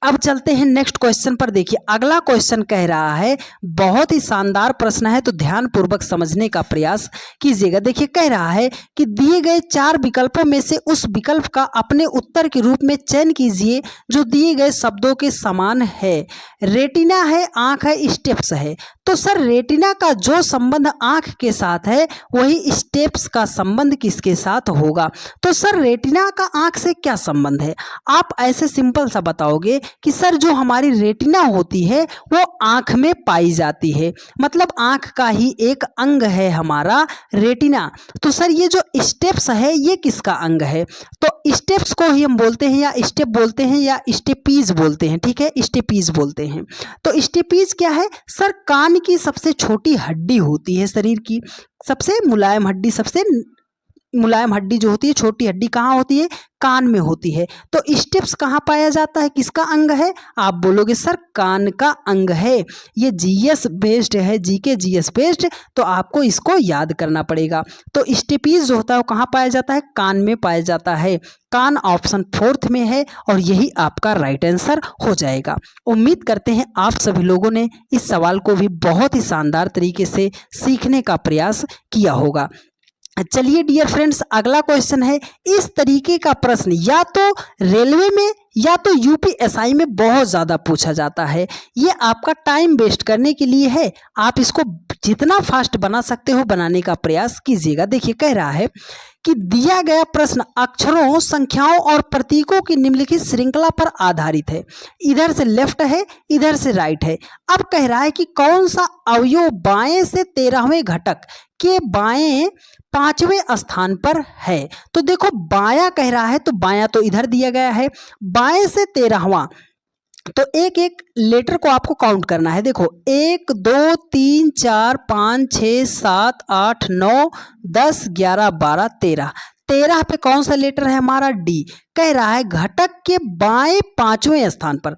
अब चलते हैं नेक्स्ट क्वेश्चन पर। देखिए अगला क्वेश्चन कह रहा है, बहुत ही शानदार प्रश्न है तो ध्यान पूर्वक समझने का प्रयास कीजिएगा। देखिए कह रहा है कि दिए गए 4 विकल्पों में से उस विकल्प का अपने उत्तर के रूप में चयन कीजिए जो दिए गए शब्दों के समान है। रेटिना है, आंख है, स्टेप्स है। तो सर रेटिना का जो संबंध आंख के साथ है वही स्टेप्स का संबंध किसके साथ होगा? तो सर रेटिना का आंख से क्या संबंध है? आप ऐसे सिंपल सा बताओगे कि सर जो हमारी रेटिना होती है वो आंख में पाई जाती है, मतलब आंख का ही एक अंग है हमारा रेटिना। तो सर ये जो स्टेप्स है ये किसका अंग है? तो स्टेप्स को ही हम बोलते हैं या स्टेप बोलते हैं या स्टेपीज बोलते हैं, ठीक है, स्टेपीज बोलते हैं। तो स्टेपीज क्या है? सर कान की सबसे छोटी हड्डी होती है, शरीर की सबसे मुलायम हड्डी, सबसे मुलायम हड्डी जो होती है, छोटी हड्डी कहाँ होती है? कान में होती है। तो स्टेप्स कहाँ पाया जाता है? किसका अंग है? आप बोलोगे सर कान का अंग है। ये जीएस बेस्ड है, जीके जीएस बेस्ड, तो आपको इसको याद करना पड़ेगा। तो स्टेपीज जो होता है वो कहाँ पाया जाता है? कान में पाया जाता है। कान ऑप्शन 4th में है और यही आपका राइट आंसर हो जाएगा। उम्मीद करते हैं आप सभी लोगों ने इस सवाल को भी बहुत ही शानदार तरीके से सीखने का प्रयास किया होगा। चलिए डियर फ्रेंड्स अगला क्वेश्चन है, इस तरीके का प्रश्न या तो रेलवे में या तो यूपीएसआई में बहुत ज़्यादा पूछा जाता है। ये आपका टाइम वेस्ट करने के लिए है, आप इसको जितना फास्ट बना सकते हो बनाने का प्रयास कीजिएगा। देखिए कह रहा है कि दिया गया प्रश्न अक्षरों, संख्याओं और प्रतीकों की निम्नलिखित श्रृंखला पर आधारित है। इधर से लेफ्ट है, इधर से राइट है। अब कह रहा है कि कौन सा अवयव बाएं से 13वें घटक के बाएं 5वें स्थान पर है? तो देखो बायां कह रहा है तो बायां तो इधर दिया गया है, बाएं से 13वां, तो एक एक लेटर को आपको काउंट करना है। देखो 1 2 3 4 5 6 7 8 9 10 11 12 13, 13 पे कौन सा लेटर है हमारा? डी। कह रहा है घटक के बाएं 5वें स्थान पर।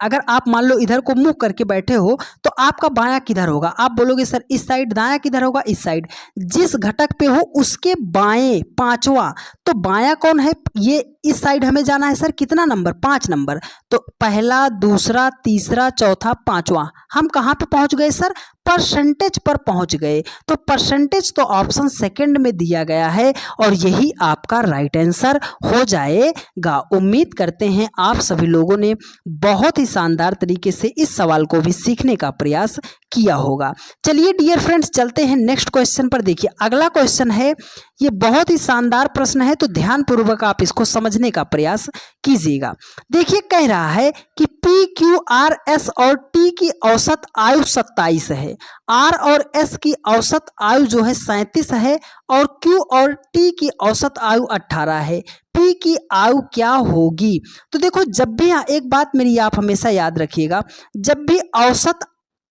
अगर आप मान लो इधर को मुंह करके बैठे हो तो आपका बायां किधर होगा? आप बोलोगे सर इस साइड, दायां किधर होगा? इस साइड। जिस घटक पे हो उसके बाएं 5वां, तो बायां कौन है? ये इस साइड हमें जाना है सर, कितना नंबर? 5 नंबर। तो पहला, दूसरा, तीसरा, चौथा, 5वां, हम कहाँ पे पहुंच गए सर? परसेंटेज पर पहुंच गए। तो परसेंटेज तो ऑप्शन सेकंड में दिया गया है और यही आपका राइट आंसर हो जाएगा। उम्मीद करते हैं आप सभी लोगों ने बहुत ही शानदार तरीके से इस सवाल को भी सीखने का प्रयास किया होगा। चलिए डियर फ्रेंड्स, चलते हैं नेक्स्ट क्वेश्चन पर। देखिए अगला क्वेश्चन है, ये बहुत ही शानदार प्रश्न है, तो ध्यानपूर्वक आप इसको समझने का प्रयास कीजिएगा। देखिए कह रहा है कि पी क्यू आर एस और टी की औसत आयु 27 है, आर और एस की औसत आयु जो है 37 है और क्यू और टी की औसत आयु 18 है। पी की आयु क्या होगी? तो देखो, जब भी एक बात मेरी आप हमेशा याद रखिएगा, जब भी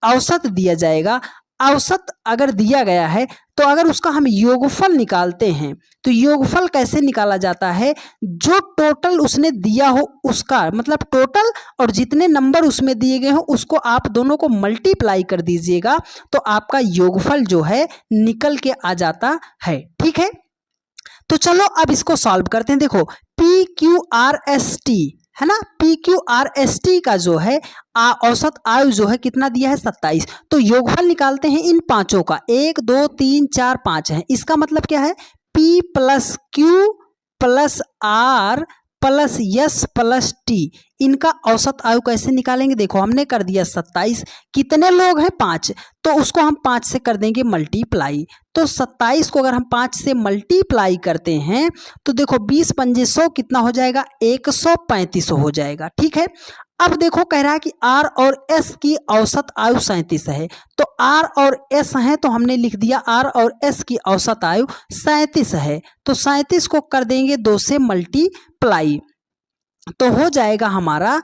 औसत दिया जाएगा, औसत अगर दिया गया है तो अगर उसका हम योगफल निकालते हैं तो योगफल कैसे निकाला जाता है? जो टोटल उसने दिया हो उसका मतलब टोटल और जितने नंबर उसमें दिए गए हो उसको आप दोनों को मल्टीप्लाई कर दीजिएगा तो आपका योगफल जो है निकल के आ जाता है। ठीक है, तो चलो अब इसको सॉल्व करते हैं। देखो P Q R S T है ना, P Q R S T का जो है औसत आयु जो है कितना दिया है? 27। तो योगफल निकालते हैं इन पांचों का, 1 2 3 4 5 है। इसका मतलब क्या है? P plus Q plus R plus S plus T, इनका औसत आयु कैसे निकालेंगे? देखो हमने कर दिया 27, कितने लोग हैं? 5, तो उसको हम 5 से कर देंगे मल्टीप्लाई। तो 27 को अगर हम 5 से मल्टीप्लाई करते हैं तो देखो 20 पंजे 100 कितना हो जाएगा? 135 हो जाएगा। ठीक है, अब देखो कह रहा है कि आर और एस की औसत आयु 37 है, तो आर और एस है तो हमने लिख दिया आर और एस की औसत आयु 37 है, तो 37 को कर देंगे 2 से मल्टीप्लाई, तो हो जाएगा हमारा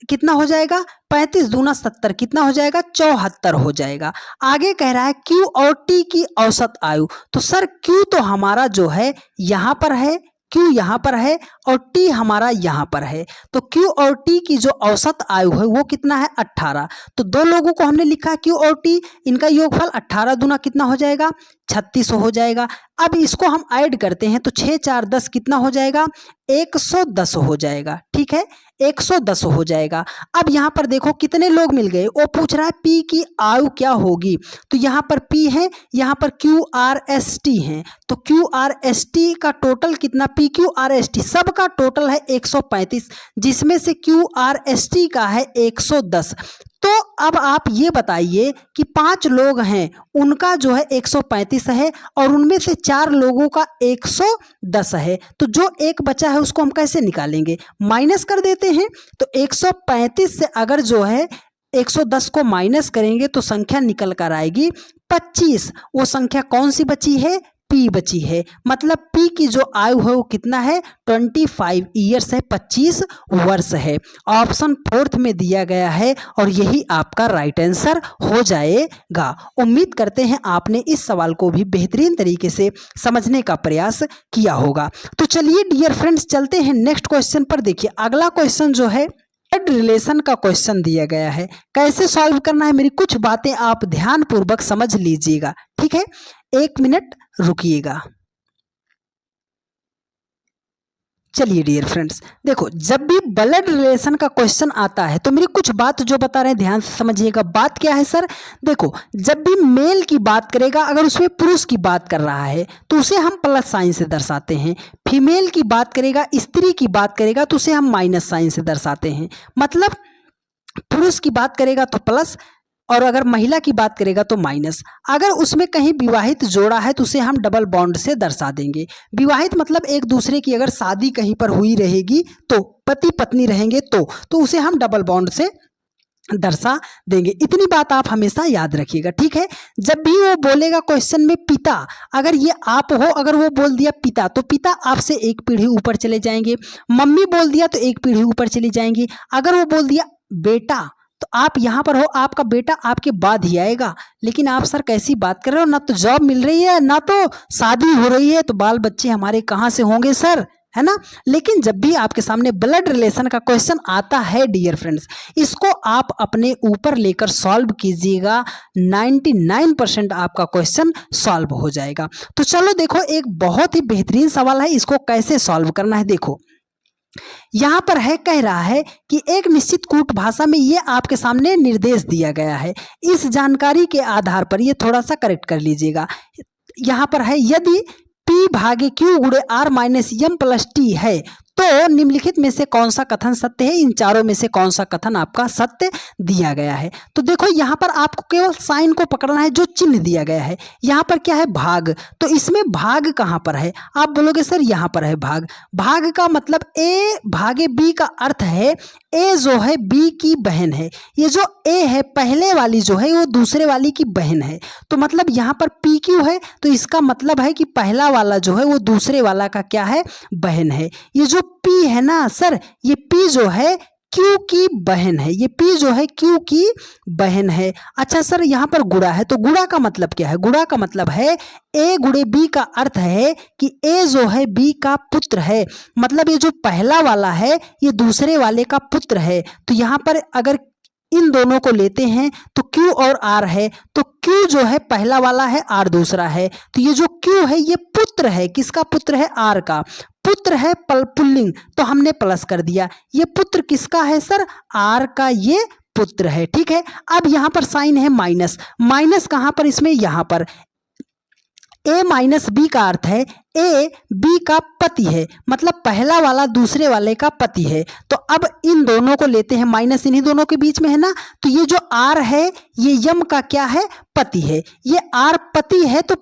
कितना हो जाएगा? 35 दूना 70, कितना हो जाएगा? 74 हो जाएगा। आगे कह रहा है क्यू और टी की औसत आयु, तो सर क्यू तो हमारा जो है यहाँ पर है, क्यू यहाँ पर है और टी हमारा यहाँ पर है, तो क्यू और टी की जो औसत आयु है वो कितना है? 18। तो दो लोगों को हमने लिखा है क्यू और टी, इनका योगफल 18 दूना कितना हो जाएगा? 36 हो जाएगा। अब इसको हम ऐड करते हैं तो 6 4 10 कितना हो जाएगा? 110 हो जाएगा। ठीक है, 110 हो जाएगा। अब यहाँ पर देखो कितने लोग मिल गए, वो पूछ रहा है पी की आयु क्या होगी, तो यहाँ पर पी है, यहाँ पर क्यू आर एस टी है, तो क्यू आर एस टी का टोटल कितना? P Q R S T सबका टोटल है 135, जिसमें से क्यू आर एस टी का है 110। तो अब आप ये बताइए कि 5 लोग हैं उनका जो है 135 है और उनमें से 4 लोगों का 110 है, तो जो एक बचा है उसको हम कैसे निकालेंगे? माइनस कर देते हैं। तो 135 से अगर जो है 110 को माइनस करेंगे तो संख्या निकल कर आएगी 25। वो संख्या कौन सी बची है? पी बची है। मतलब पी की जो आयु है वो कितना है? 25 ईयर्स है, 25 वर्ष है। ऑप्शन 4 में दिया गया है और यही आपका राइट आंसर हो जाएगा। उम्मीद करते हैं आपने इस सवाल को भी बेहतरीन तरीके से समझने का प्रयास किया होगा। तो चलिए डियर फ्रेंड्स, चलते हैं नेक्स्ट क्वेश्चन पर। देखिए अगला क्वेश्चन जो है ब्लड रिलेशन का क्वेश्चन दिया गया है, कैसे सॉल्व करना है मेरी कुछ बातें आप ध्यान पूर्वक समझ लीजिएगा। ठीक है, 1 मिनट रुकिएगा। चलिए डियर फ्रेंड्स, देखो जब भी ब्लड रिलेशन का क्वेश्चन आता है तो मेरी कुछ बात जो बता रहे हैं ध्यान से समझिएगा। बात क्या है सर? देखो जब भी मेल की बात करेगा, अगर उसमें पुरुष की बात कर रहा है तो उसे हम प्लस साइन से दर्शाते हैं। फीमेल की बात करेगा, स्त्री की बात करेगा तो उसे हम माइनस साइन से दर्शाते हैं। मतलब पुरुष की बात करेगा तो प्लस और अगर महिला की बात करेगा तो माइनस। अगर उसमें कहीं विवाहित जोड़ा है तो उसे हम डबल बॉन्ड से दर्शा देंगे। विवाहित मतलब एक दूसरे की अगर शादी कहीं पर हुई रहेगी तो पति पत्नी रहेंगे तो उसे हम डबल बॉन्ड से दर्शा देंगे। इतनी बात आप हमेशा याद रखिएगा। ठीक है, जब भी वो बोलेगा क्वेश्चन में पिता, अगर ये आप हो, अगर वो बोल दिया पिता तो पिता आपसे एक पीढ़ी ऊपर चले जाएंगे। मम्मी बोल दिया तो एक पीढ़ी ऊपर चली जाएंगी। अगर वो बोल दिया बेटा तो आप यहाँ पर हो, आपका बेटा आपके बाद ही आएगा। लेकिन आप सर कैसी बात कर रहे हो, ना तो जॉब मिल रही है ना तो शादी हो रही है, तो बाल बच्चे हमारे कहाँ से होंगे सर, है ना। लेकिन जब भी आपके सामने ब्लड रिलेशन का क्वेश्चन आता है डियर फ्रेंड्स, इसको आप अपने ऊपर लेकर सॉल्व कीजिएगा, 99% आपका क्वेश्चन सॉल्व हो जाएगा। तो चलो देखो, एक बहुत ही बेहतरीन सवाल है, इसको कैसे सॉल्व करना है देखो। यहाँ पर है कह रहा है कि एक निश्चित कूट भाषा में ये आपके सामने निर्देश दिया गया है। इस जानकारी के आधार पर ये थोड़ा सा करेक्ट कर लीजिएगा। यहाँ पर है यदि P भागे Q गुणे R minus M plus T है तो निम्नलिखित में से कौन सा कथन सत्य है, इन चारों में से कौन सा कथन आपका सत्य दिया गया है। तो देखो यहाँ पर आपको केवल साइन को पकड़ना है जो चिन्ह दिया गया है। यहाँ पर क्या है भाग, तो इसमें भाग कहाँ पर है, आप बोलोगे सर यहाँ पर है भाग। भाग का मतलब ए भागे बी का अर्थ है ए जो है बी की बहन है। ये जो ए है पहले वाली जो है वो दूसरे वाली की बहन है। तो मतलब यहाँ पर पी क्यू है तो इसका मतलब है कि पहला वाला जो है वो दूसरे वाला का क्या है, बहन है। ये जो पी है ना सर, ये पी जो है क्यू की बहन है, ये पी जो है क्यू की बहन है। अच्छा सर यहाँ पर गुणा है, तो गुणा का मतलब क्या है, गुणा का मतलब है ए गुणे बी का अर्थ है कि ए जो है बी का पुत्र है। मतलब ये जो पहला वाला है ये दूसरे वाले का पुत्र है। तो यहाँ पर अगर इन दोनों को लेते हैं तो Q और R है, तो Q जो है पहला वाला है, R दूसरा है। तो ये जो Q है ये पुत्र है, किसका पुत्र है, R का पुत्र है, पुल्लिंग, तो हमने प्लस कर दिया। ये पुत्र किसका है सर, R का ये पुत्र है। ठीक है, अब यहाँ पर साइन है माइनस, माइनस कहाँ पर, इसमें यहाँ पर ए माइनस बी का अर्थ है ए बी का पति है, मतलब पहला वाला दूसरे वाले का पति है। तो अब इन दोनों को लेते हैं, माइनस इन्हीं दोनों के बीच में है ना, तो ये जो आर है ये यम का क्या है, पति है। ये आर पति है तो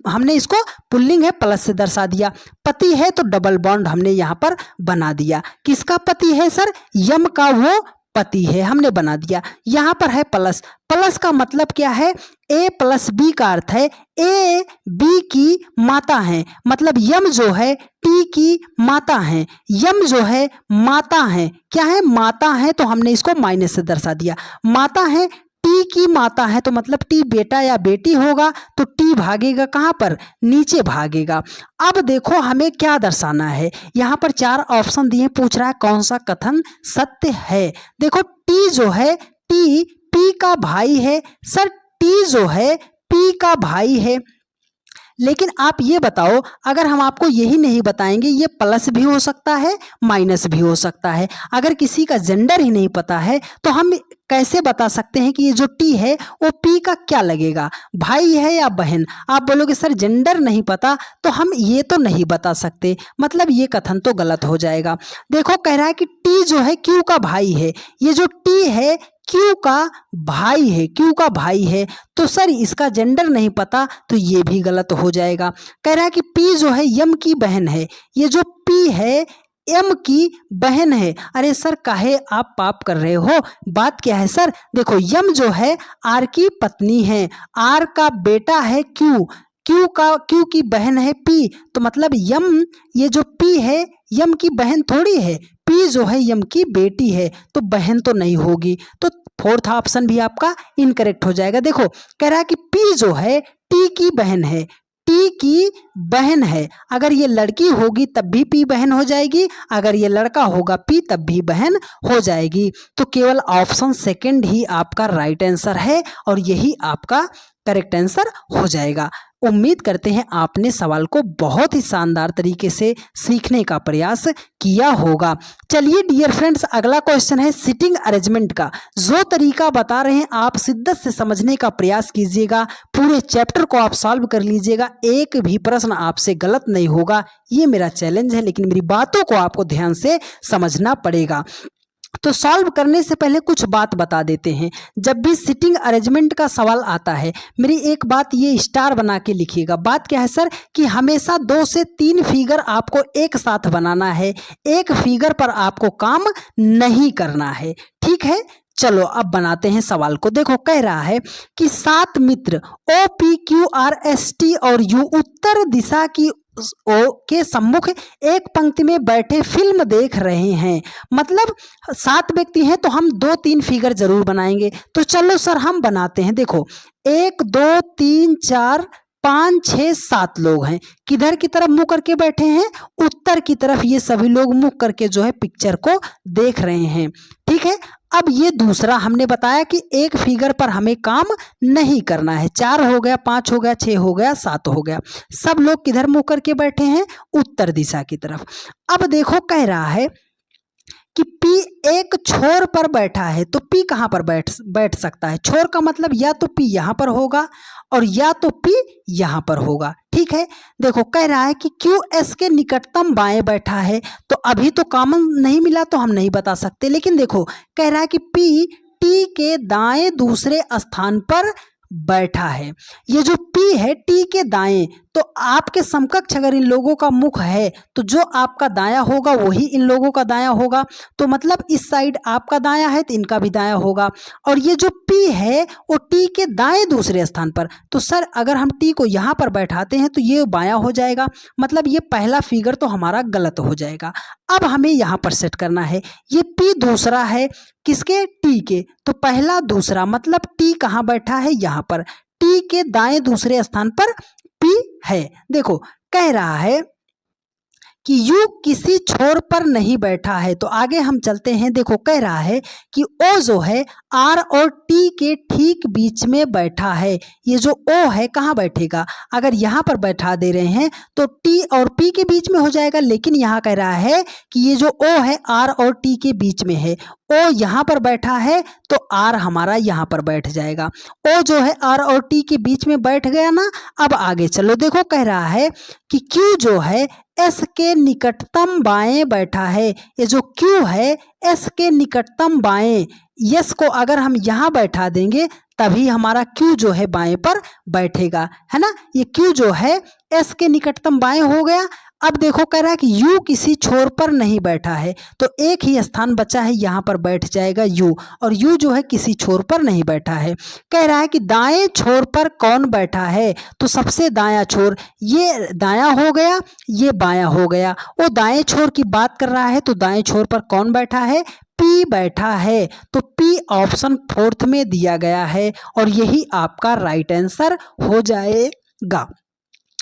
हमने इसको पुल्लिंग है प्लस से दर्शा दिया, पति है तो डबल बॉन्ड हमने यहाँ पर बना दिया। किसका पति है सर, यम का वो पति है, हमने बना दिया। यहाँ पर है प्लस, प्लस का मतलब क्या है, ए प्लस बी का अर्थ है ए बी की माता है, मतलब यम जो है टी की माता है, यम जो है माता है, क्या है, माता है, तो हमने इसको माइनस से दर्शा दिया। माता है टी की माता है तो मतलब टी बेटा या बेटी होगा, तो टी भागेगा कहाँ पर, नीचे भागेगा। अब देखो हमें क्या दर्शाना है, यहाँ पर 4 ऑप्शन दिए, पूछ रहा है कौन सा कथन सत्य है। देखो टी जो है टी पी का भाई है, सर टी जो है पी का भाई है, लेकिन आप ये बताओ अगर हम आपको यही नहीं बताएंगे, ये प्लस भी हो सकता है माइनस भी हो सकता है। अगर किसी का जेंडर ही नहीं पता है तो हम कैसे बता सकते हैं कि ये जो टी है वो पी का क्या लगेगा, भाई है या बहन। आप बोलोगे सर जेंडर नहीं पता तो हम ये तो नहीं बता सकते, मतलब ये कथन तो गलत हो जाएगा। देखो कह रहा है कि टी जो है क्यू का भाई है, ये जो टी है क्यू का भाई है, क्यू का भाई है, तो सर इसका जेंडर नहीं पता तो ये भी गलत हो जाएगा। कह रहा है कि पी जो है यम की बहन है, ये जो पी है एम की बहन है। अरे सर काहे आप पाप कर रहे हो, बात क्या है सर, देखो यम जो है आर की पत्नी है, आर का बेटा है क्यू, क्यू की बहन है पी, तो मतलब यम, ये जो पी है यम की बहन थोड़ी है, पी जो है यम की बेटी है, तो बहन तो नहीं होगी, तो 4th ऑप्शन भी आपका इनकरेक्ट हो जाएगा। देखो कह रहा है कि पी जो है टी की बहन है, टी की बहन है, अगर ये लड़की होगी तब भी पी बहन हो जाएगी, अगर ये लड़का होगा पी तब भी बहन हो जाएगी। तो केवल ऑप्शन सेकंड ही आपका राइट आंसर है और यही आपका करेक्ट आंसर हो जाएगा। उम्मीद करते हैं आपने सवाल को बहुत ही शानदार तरीके से सीखने का प्रयास किया होगा। चलिए डियर फ्रेंड्स, अगला क्वेश्चन है सिटिंग अरेंजमेंट का। जो तरीका बता रहे हैं आप शिद्दत से समझने का प्रयास कीजिएगा, पूरे चैप्टर को आप सॉल्व कर लीजिएगा, एक भी प्रश्न आपसे गलत नहीं होगा, ये मेरा चैलेंज है, लेकिन मेरी बातों को आपको ध्यान से समझना पड़ेगा। तो सॉल्व करने से पहले कुछ बात बता देते हैं। जब भी सिटिंग अरेंजमेंट का सवाल आता है, मेरी एक बात ये स्टार बना के लिखिएगा। बात क्या है सर, कि हमेशा 2 से 3 फिगर आपको एक साथ बनाना है, एक फिगर पर आपको काम नहीं करना है, ठीक है। चलो अब बनाते हैं सवाल को। देखो कह रहा है कि 7 मित्र O P Q R S T और U उत्तर दिशा की ओ के सम्मुख एक पंक्ति में बैठे फिल्म देख रहे हैं। मतलब 7 व्यक्ति हैं तो हम 2-3 फिगर जरूर बनाएंगे। तो चलो सर हम बनाते हैं। देखो 1 2 3 4 5 6 7 लोग हैं। किधर की तरफ मुंह करके बैठे हैं, उत्तर की तरफ ये सभी लोग मुंह करके जो है पिक्चर को देख रहे हैं, ठीक है। अब ये दूसरा हमने बताया कि एक फिगर पर हमें काम नहीं करना है। 4 हो गया, 5 हो गया, 6 हो गया, 7 हो गया। सब लोग किधर मुंह करके बैठे हैं? उत्तर दिशा की तरफ। अब देखो कह रहा है कि P एक छोर पर बैठा है, तो P कहाँ पर बैठ सकता है? छोर का मतलब या तो P यहाँ पर होगा और या तो P यहाँ पर होगा। ठीक है, देखो कह रहा है कि Q S के निकटतम बाएं बैठा है, तो अभी तो कॉमन नहीं मिला तो हम नहीं बता सकते, लेकिन देखो कह रहा है कि P T के दाएं दूसरे स्थान पर बैठा है। ये जो P है T के दाएं, तो आपके समकक्ष अगर इन लोगों का मुख है तो जो आपका दाया होगा वही इन लोगों का दाया होगा। तो मतलब इस साइड आपका दाया है तो इनका भी दाया होगा। और ये जो P है वो T के दाएं दूसरे स्थान पर, तो सर अगर हम T को यहाँ पर बैठाते हैं तो ये बायां हो जाएगा, मतलब ये पहला फिगर तो हमारा गलत हो जाएगा। अब हमें यहाँ पर सेट करना है, ये P दूसरा है किसके? T के, तो पहला दूसरा मतलब T कहाँ बैठा है? यहाँ पर। T के दाएं दूसरे स्थान पर P है। देखो कह रहा है कि U किसी छोर पर नहीं बैठा है, तो आगे हम चलते हैं। देखो कह रहा है कि O जो है R और T के ठीक बीच में बैठा है। ये जो O है कहाँ बैठेगा? अगर यहाँ पर बैठा दे रहे हैं तो T और P के बीच में हो जाएगा, लेकिन यहाँ कह रहा है कि ये जो O है R और T के बीच में है। O यहाँ पर बैठा है तो R हमारा यहाँ पर बैठ जाएगा। O जो है R और T के बीच में बैठ गया ना। अब आगे चलो, देखो कह रहा है कि Q जो है S के निकटतम बाएं बैठा है। ये जो Q है S के निकटतम बाएं, S को अगर हम यहाँ बैठा देंगे तभी हमारा Q जो है बाएं पर बैठेगा, है ना। ये Q जो है S के निकटतम बाएं हो गया। अब देखो कह रहा है कि U किसी छोर पर नहीं बैठा है, तो एक ही स्थान बचा है, यहाँ पर बैठ जाएगा U, और U जो है किसी छोर पर नहीं बैठा है। कह रहा है कि दाएं छोर पर कौन बैठा है? तो सबसे दायां छोर, ये दायां हो गया, ये बायां हो गया। वो दाएं छोर की बात कर रहा है, तो दाएं छोर पर कौन बैठा है? P बैठा है। तो P ऑप्शन 4th में दिया गया है और यही आपका राइट आंसर हो जाएगा।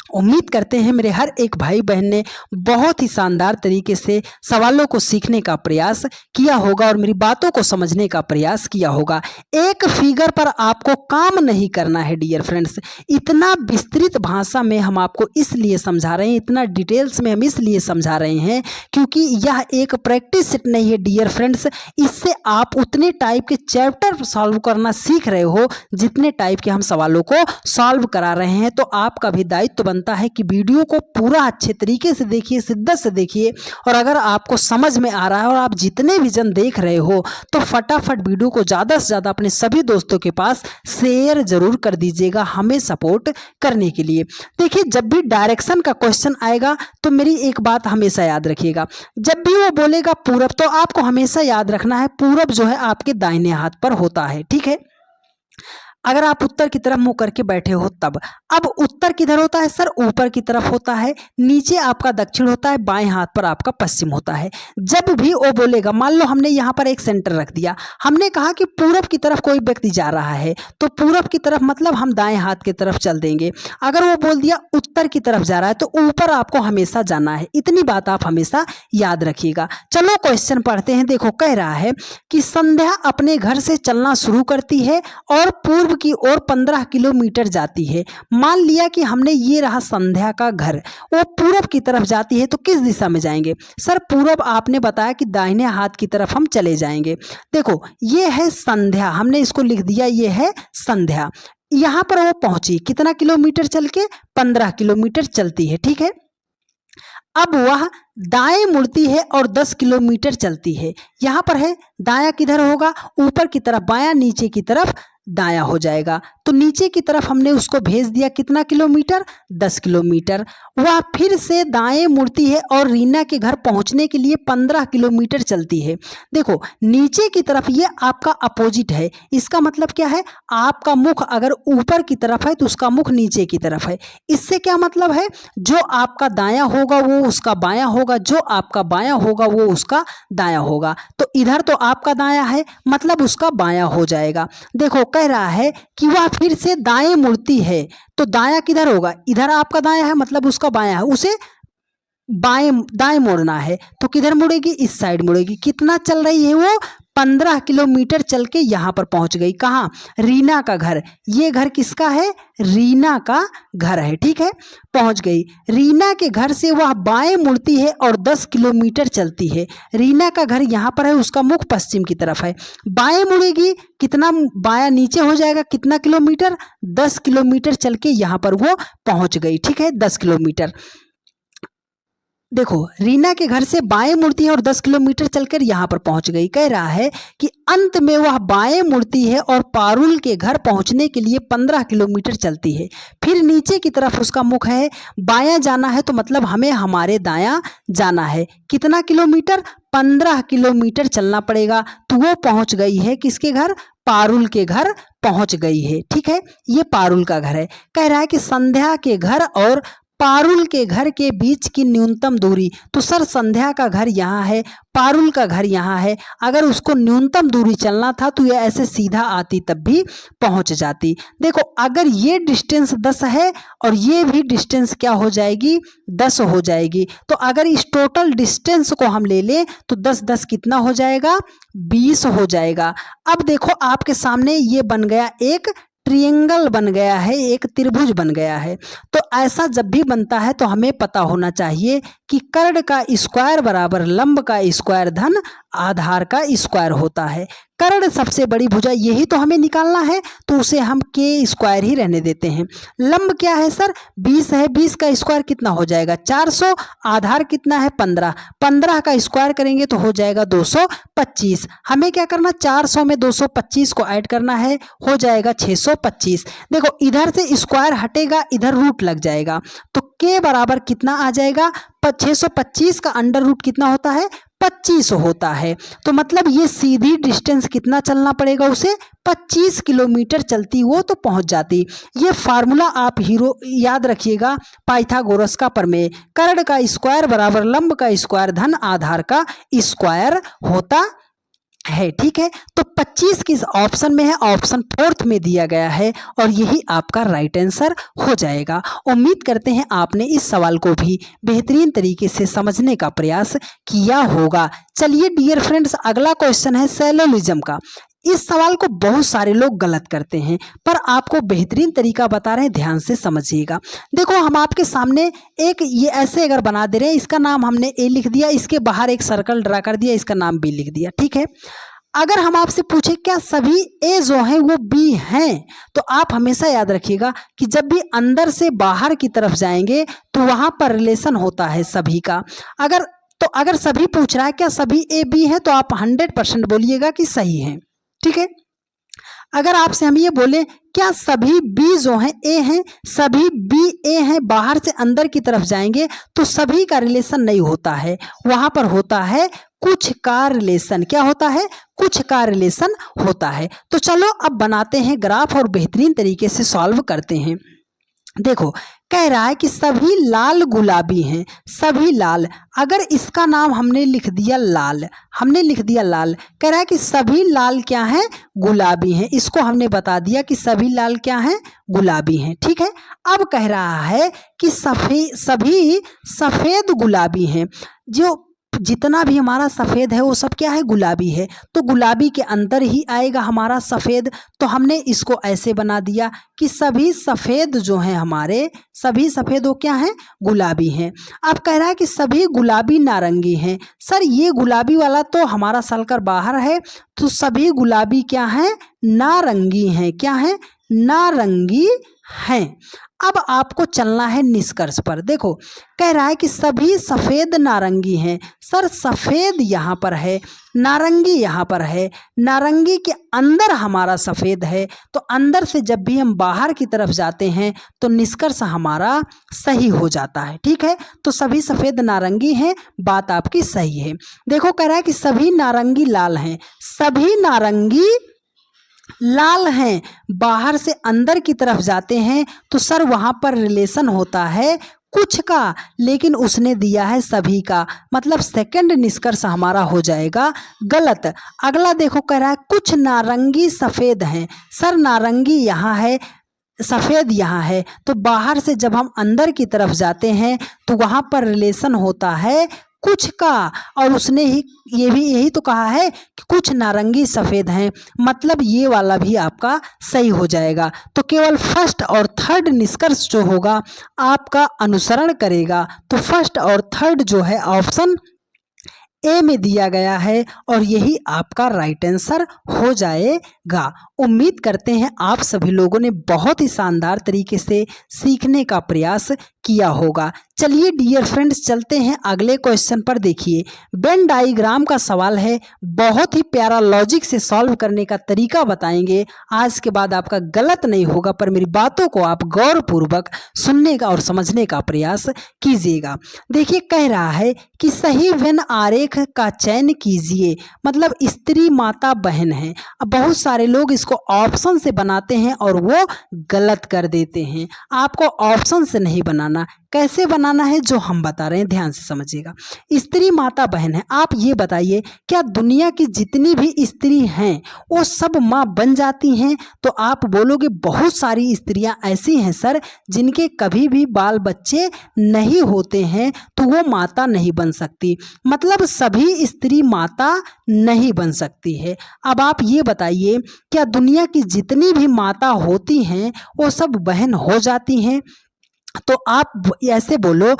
उम्मीद करते हैं मेरे हर एक भाई बहन ने बहुत ही शानदार तरीके से सवालों को सीखने का प्रयास किया होगा और मेरी बातों को समझने का प्रयास किया होगा। एक फिगर पर आपको काम नहीं करना है डियर फ्रेंड्स। इतना विस्तृत भाषा में हम आपको इसलिए समझा रहे हैं, इतना डिटेल्स में हम इसलिए समझा रहे हैं क्योंकि यह एक प्रैक्टिस सेट नहीं है डियर फ्रेंड्स। इससे आप उतने टाइप के चैप्टर सॉल्व करना सीख रहे हो जितने टाइप के हम सवालों को सॉल्व करा रहे हैं। तो आपका भी दायित्व बनता है कि वीडियो को पूरा अच्छे तरीके से देखिए, शिद्दत से देखिए, और अगर आपको समझ में आ रहा है और आप जितने भी जन देख रहे हो तो फटाफट वीडियो को ज़्यादा से ज़्यादा अपने सभी दोस्तों के पास शेयर जरूर कर दीजिएगा हमें सपोर्ट करने के लिए। देखिए जब भी डायरेक्शन का क्वेश्चन आएगा तो मेरी एक बात हमेशा याद रखिएगा, जब भी वो बोलेगा पूरब तो आपको हमेशा याद रखना है पूरब जो है आपके दाहिने हाथ पर होता है। ठीक है, अगर आप उत्तर की तरफ मुंह करके बैठे हो तब। अब उत्तर किधर होता है सर? ऊपर की तरफ होता है, नीचे आपका दक्षिण होता है, बाएं हाथ पर आपका पश्चिम होता है। जब भी वो बोलेगा, मान लो हमने यहाँ पर एक सेंटर रख दिया, हमने कहा कि पूरब की तरफ कोई व्यक्ति जा रहा है, तो पूरब की तरफ मतलब हम दाएं हाथ की तरफ चल देंगे। अगर वो बोल दिया उत्तर की तरफ जा रहा है तो ऊपर आपको हमेशा जाना है। इतनी बात आप हमेशा याद रखिएगा। चलो क्वेश्चन पढ़ते हैं। देखो कह रहा है कि संध्या अपने घर से चलना शुरू करती है और पूर्व की ओर 15 किलोमीटर जाती है। मान लिया कि हमने ये रहा संध्या का घर, वो पूरब की तरफ जाती है, तो किस दिशा में जाएंगे सर? पूरब आपने बताया कि दाहिने हाथ की तरफ हम चले जाएंगे। देखो ये है संध्या, हमने इसको लिख दिया, ये है संध्या। यहां पर वो पहुंची, कितना किलोमीटर चल के? 15 किलोमीटर चलती है। ठीक है, अब वह दाएं मुड़ती है और 10 किलोमीटर चलती है। यहां पर है दाया किधर होगा? ऊपर की तरफ बायां, नीचे की तरफ दाया हो जाएगा। तो नीचे की तरफ हमने उसको भेज दिया, कितना किलोमीटर? 10 किलोमीटर। वह फिर से दाएं मुड़ती है और रीना के घर पहुंचने के लिए 15 किलोमीटर चलती है। देखो नीचे की तरफ ये आपका अपोजिट है, इसका मतलब क्या है? आपका मुख अगर ऊपर की तरफ है तो उसका मुख नीचे की तरफ है। इससे क्या मतलब है? जो आपका दायां होगा वो उसका बायां होगा, जो आपका बायां होगा वो उसका दायां होगा। तो इधर तो आपका दायां है मतलब उसका बायां हो जाएगा। देखो कह रहा है कि वह फिर से दाएं मुड़ती है, तो दायां किधर होगा? इधर आपका दायां है मतलब उसका बायां है, उसे बाएं दाएं मोड़ना है, तो किधर मुड़ेगी? इस साइड मुड़ेगी। कितना चल रही है वो? 15 किलोमीटर चल के यहाँ पर पहुँच गई। कहाँ? रीना का घर। ये घर किसका है? रीना का घर है। ठीक है, पहुँच गई। रीना के घर से वह बाएं मुड़ती है और 10 किलोमीटर चलती है। रीना का घर यहाँ पर है, उसका मुख पश्चिम की तरफ है। बाएं मुड़ेगी, कितना बायां नीचे हो जाएगा, कितना किलोमीटर? 10 किलोमीटर चल के यहाँ पर वो पहुँच गई। ठीक है, 10 किलोमीटर। देखो, रीना के घर से बाएं मुड़ती है और 10 किलोमीटर चलकर यहाँ पर पहुँच गई। कह रहा है कि अंत में वह बाएं मुड़ती है और पारुल के घर पहुँचने के लिए 15 किलोमीटर चलती है। फिर नीचे की तरफ उसका मुख है। बायां जाना है तो मतलब हमें हमारे दायां जाना है। कितना किलोमीटर? 15 किलोमीटर चलना पड़ेगा। तो वो पहुँच गई है किसके घर? पारुल के घर पहुँच गई है। ठीक है, ये पारुल का घर है। कह रहा है कि संध्या के घर और पारुल के घर के बीच की न्यूनतम दूरी। तो सर संध्या का घर यहाँ है, पारुल का घर यहाँ है। अगर उसको न्यूनतम दूरी चलना था तो ये ऐसे सीधा आती तब भी पहुँच जाती। देखो, अगर ये डिस्टेंस 10 है और ये भी डिस्टेंस क्या हो जाएगी? 10 हो जाएगी। तो अगर इस टोटल डिस्टेंस को हम ले लें तो 10 कितना हो जाएगा? 20 हो जाएगा। अब देखो, आपके सामने ये बन गया एक ट्रायंगल बन गया है, एक त्रिभुज बन गया है। तो ऐसा जब भी बनता है तो हमें पता होना चाहिए कि कर्ण का स्क्वायर बराबर लंब का स्क्वायर धन आधार का स्क्वायर होता है। कर्ण सबसे बड़ी भुजा, यही तो हमें निकालना है, तो उसे हम के स्क्वायर ही रहने देते हैं। लंब क्या है सर? 20 है। 20 का स्क्वायर कितना हो जाएगा? 400। आधार कितना है? 15। 15 का स्क्वायर करेंगे तो हो जाएगा 225। हमें क्या करना? 400 में 225 को ऐड करना है, हो जाएगा 625। देखो, इधर से स्क्वायर हटेगा, इधर रूट लग जाएगा, तो के बराबर कितना आ जाएगा? 625 का अंडर रूट कितना होता है? 25 होता है। तो मतलब ये सीधी डिस्टेंस कितना चलना पड़ेगा उसे? 25 किलोमीटर चलती वो तो पहुंच जाती। ये फार्मूला आप याद रखिएगा पाइथागोरस का प्रमेय। कर्ण का स्क्वायर बराबर लंब का स्क्वायर धन आधार का स्क्वायर होता है। ठीक है, तो 25 किस ऑप्शन में है? ऑप्शन 4 में दिया गया है और यही आपका राइट आंसर हो जाएगा। उम्मीद करते हैं आपने इस सवाल को भी बेहतरीन तरीके से समझने का प्रयास किया होगा। चलिए डियर फ्रेंड्स, अगला क्वेश्चन है सैलोलिज्म का। इस सवाल को बहुत सारे लोग गलत करते हैं, पर आपको बेहतरीन तरीका बता रहे हैं, ध्यान से समझिएगा। देखो, हम आपके सामने एक ये ऐसे अगर बना दे रहे हैं, इसका नाम हमने ए लिख दिया, इसके बाहर एक सर्कल ड्रा कर दिया, इसका नाम बी लिख दिया। ठीक है, अगर हम आपसे पूछे क्या सभी ए जो हैं वो बी हैं, तो आप हमेशा याद रखिएगा कि जब भी अंदर से बाहर की तरफ जाएंगे तो वहां पर रिलेशन होता है सभी का। अगर सभी पूछ रहा है क्या सभी ए बी हैं, तो आप 100% बोलिएगा कि सही है। ठीक है, अगर आपसे हम ये बोले क्या सभी बी जो हैं ए हैं, सभी बी ए हैं, बाहर से अंदर की तरफ जाएंगे तो सभी का रिलेशन नहीं होता है, वहां पर होता है कुछ का रिलेशन। क्या होता है? कुछ का रिलेशन होता है। तो चलो अब बनाते हैं ग्राफ और बेहतरीन तरीके से सॉल्व करते हैं। देखो, कह रहा है कि सभी लाल गुलाबी हैं, सभी लाल। अगर इसका नाम हमने लिख दिया लाल, कह रहा है कि सभी लाल क्या हैं? गुलाबी हैं। इसको हमने बता दिया कि सभी लाल क्या हैं? गुलाबी हैं। ठीक है, अब कह रहा है कि सभी सफेद गुलाबी हैं। जो जितना भी हमारा सफ़ेद है वो सब क्या है? गुलाबी है। तो गुलाबी के अंदर ही आएगा हमारा सफ़ेद। तो हमने इसको ऐसे बना दिया कि सभी सफ़ेद जो हैं हमारे, सभी सफ़ेद वो क्या हैं? गुलाबी हैं। अब कह रहा है कि सभी गुलाबी नारंगी हैं। सर ये गुलाबी वाला तो हमारा सलकर बाहर है, तो सभी गुलाबी क्या हैं? नारंगी हैं। क्या हैं? नारंगी हैं। अब आपको चलना है निष्कर्ष पर। देखो, कह रहा है कि सभी सफ़ेद नारंगी हैं। सर सफ़ेद यहाँ पर है, नारंगी यहाँ पर है, नारंगी के अंदर हमारा सफ़ेद है, तो अंदर से जब भी हम बाहर की तरफ जाते हैं तो निष्कर्ष हमारा सही हो जाता है। ठीक है, तो सभी सफ़ेद नारंगी हैं, बात आपकी सही है। देखो, कह रहा है कि सभी नारंगी लाल हैं, सभी नारंगी लाल हैं, बाहर से अंदर की तरफ जाते हैं तो सर वहाँ पर रिलेशन होता है कुछ का, लेकिन उसने दिया है सभी का, मतलब सेकंड निष्कर्ष हमारा हो जाएगा गलत। अगला देखो, कह रहा है कुछ नारंगी सफ़ेद हैं। सर नारंगी यहाँ है, सफ़ेद यहाँ है, तो बाहर से जब हम अंदर की तरफ जाते हैं तो वहाँ पर रिलेशन होता है कुछ का, और उसने ही यही तो कहा है कि कुछ नारंगी सफ़ेद हैं, मतलब ये वाला भी आपका सही हो जाएगा। तो केवल फर्स्ट और थर्ड निष्कर्ष जो होगा आपका अनुसरण करेगा। तो फर्स्ट और थर्ड जो है ऑप्शन ए में दिया गया है और यही आपका राइट आंसर हो जाएगा। उम्मीद करते हैं आप सभी लोगों ने बहुत ही शानदार तरीके से सीखने का प्रयास किया होगा। चलिए डियर फ्रेंड्स चलते हैं अगले क्वेश्चन पर। देखिए वेन डायग्राम का सवाल है, बहुत ही प्यारा लॉजिक से सॉल्व करने का तरीका बताएंगे। आज के बाद आपका गलत नहीं होगा, पर मेरी बातों को आप गौरपूर्वक सुनने का और समझने का प्रयास कीजिएगा। देखिए कह रहा है कि सही वेन आरेख का चयन कीजिए, मतलब स्त्री माता बहन है। अब बहुत सारे लोग इसको ऑप्शन से बनाते हैं और वो गलत कर देते हैं। आपको ऑप्शन से नहीं बनाना, कैसे बनाना है जो हम बता रहे हैं, ध्यान से समझिएगा। स्त्री माता बहन है, आप ये बताइए क्या दुनिया की जितनी भी स्त्री हैं वो सब माँ बन जाती हैं? तो आप बोलोगे बहुत सारी स्त्रियां ऐसी हैं सर जिनके कभी भी बाल बच्चे नहीं होते हैं, तो वो माता नहीं बन सकती, मतलब सभी स्त्री माता नहीं बन सकती है। अब आप ये बताइए क्या दुनिया की जितनी भी माता होती हैं वो सब बहन हो जाती हैं? तो आप ऐसे बोलो,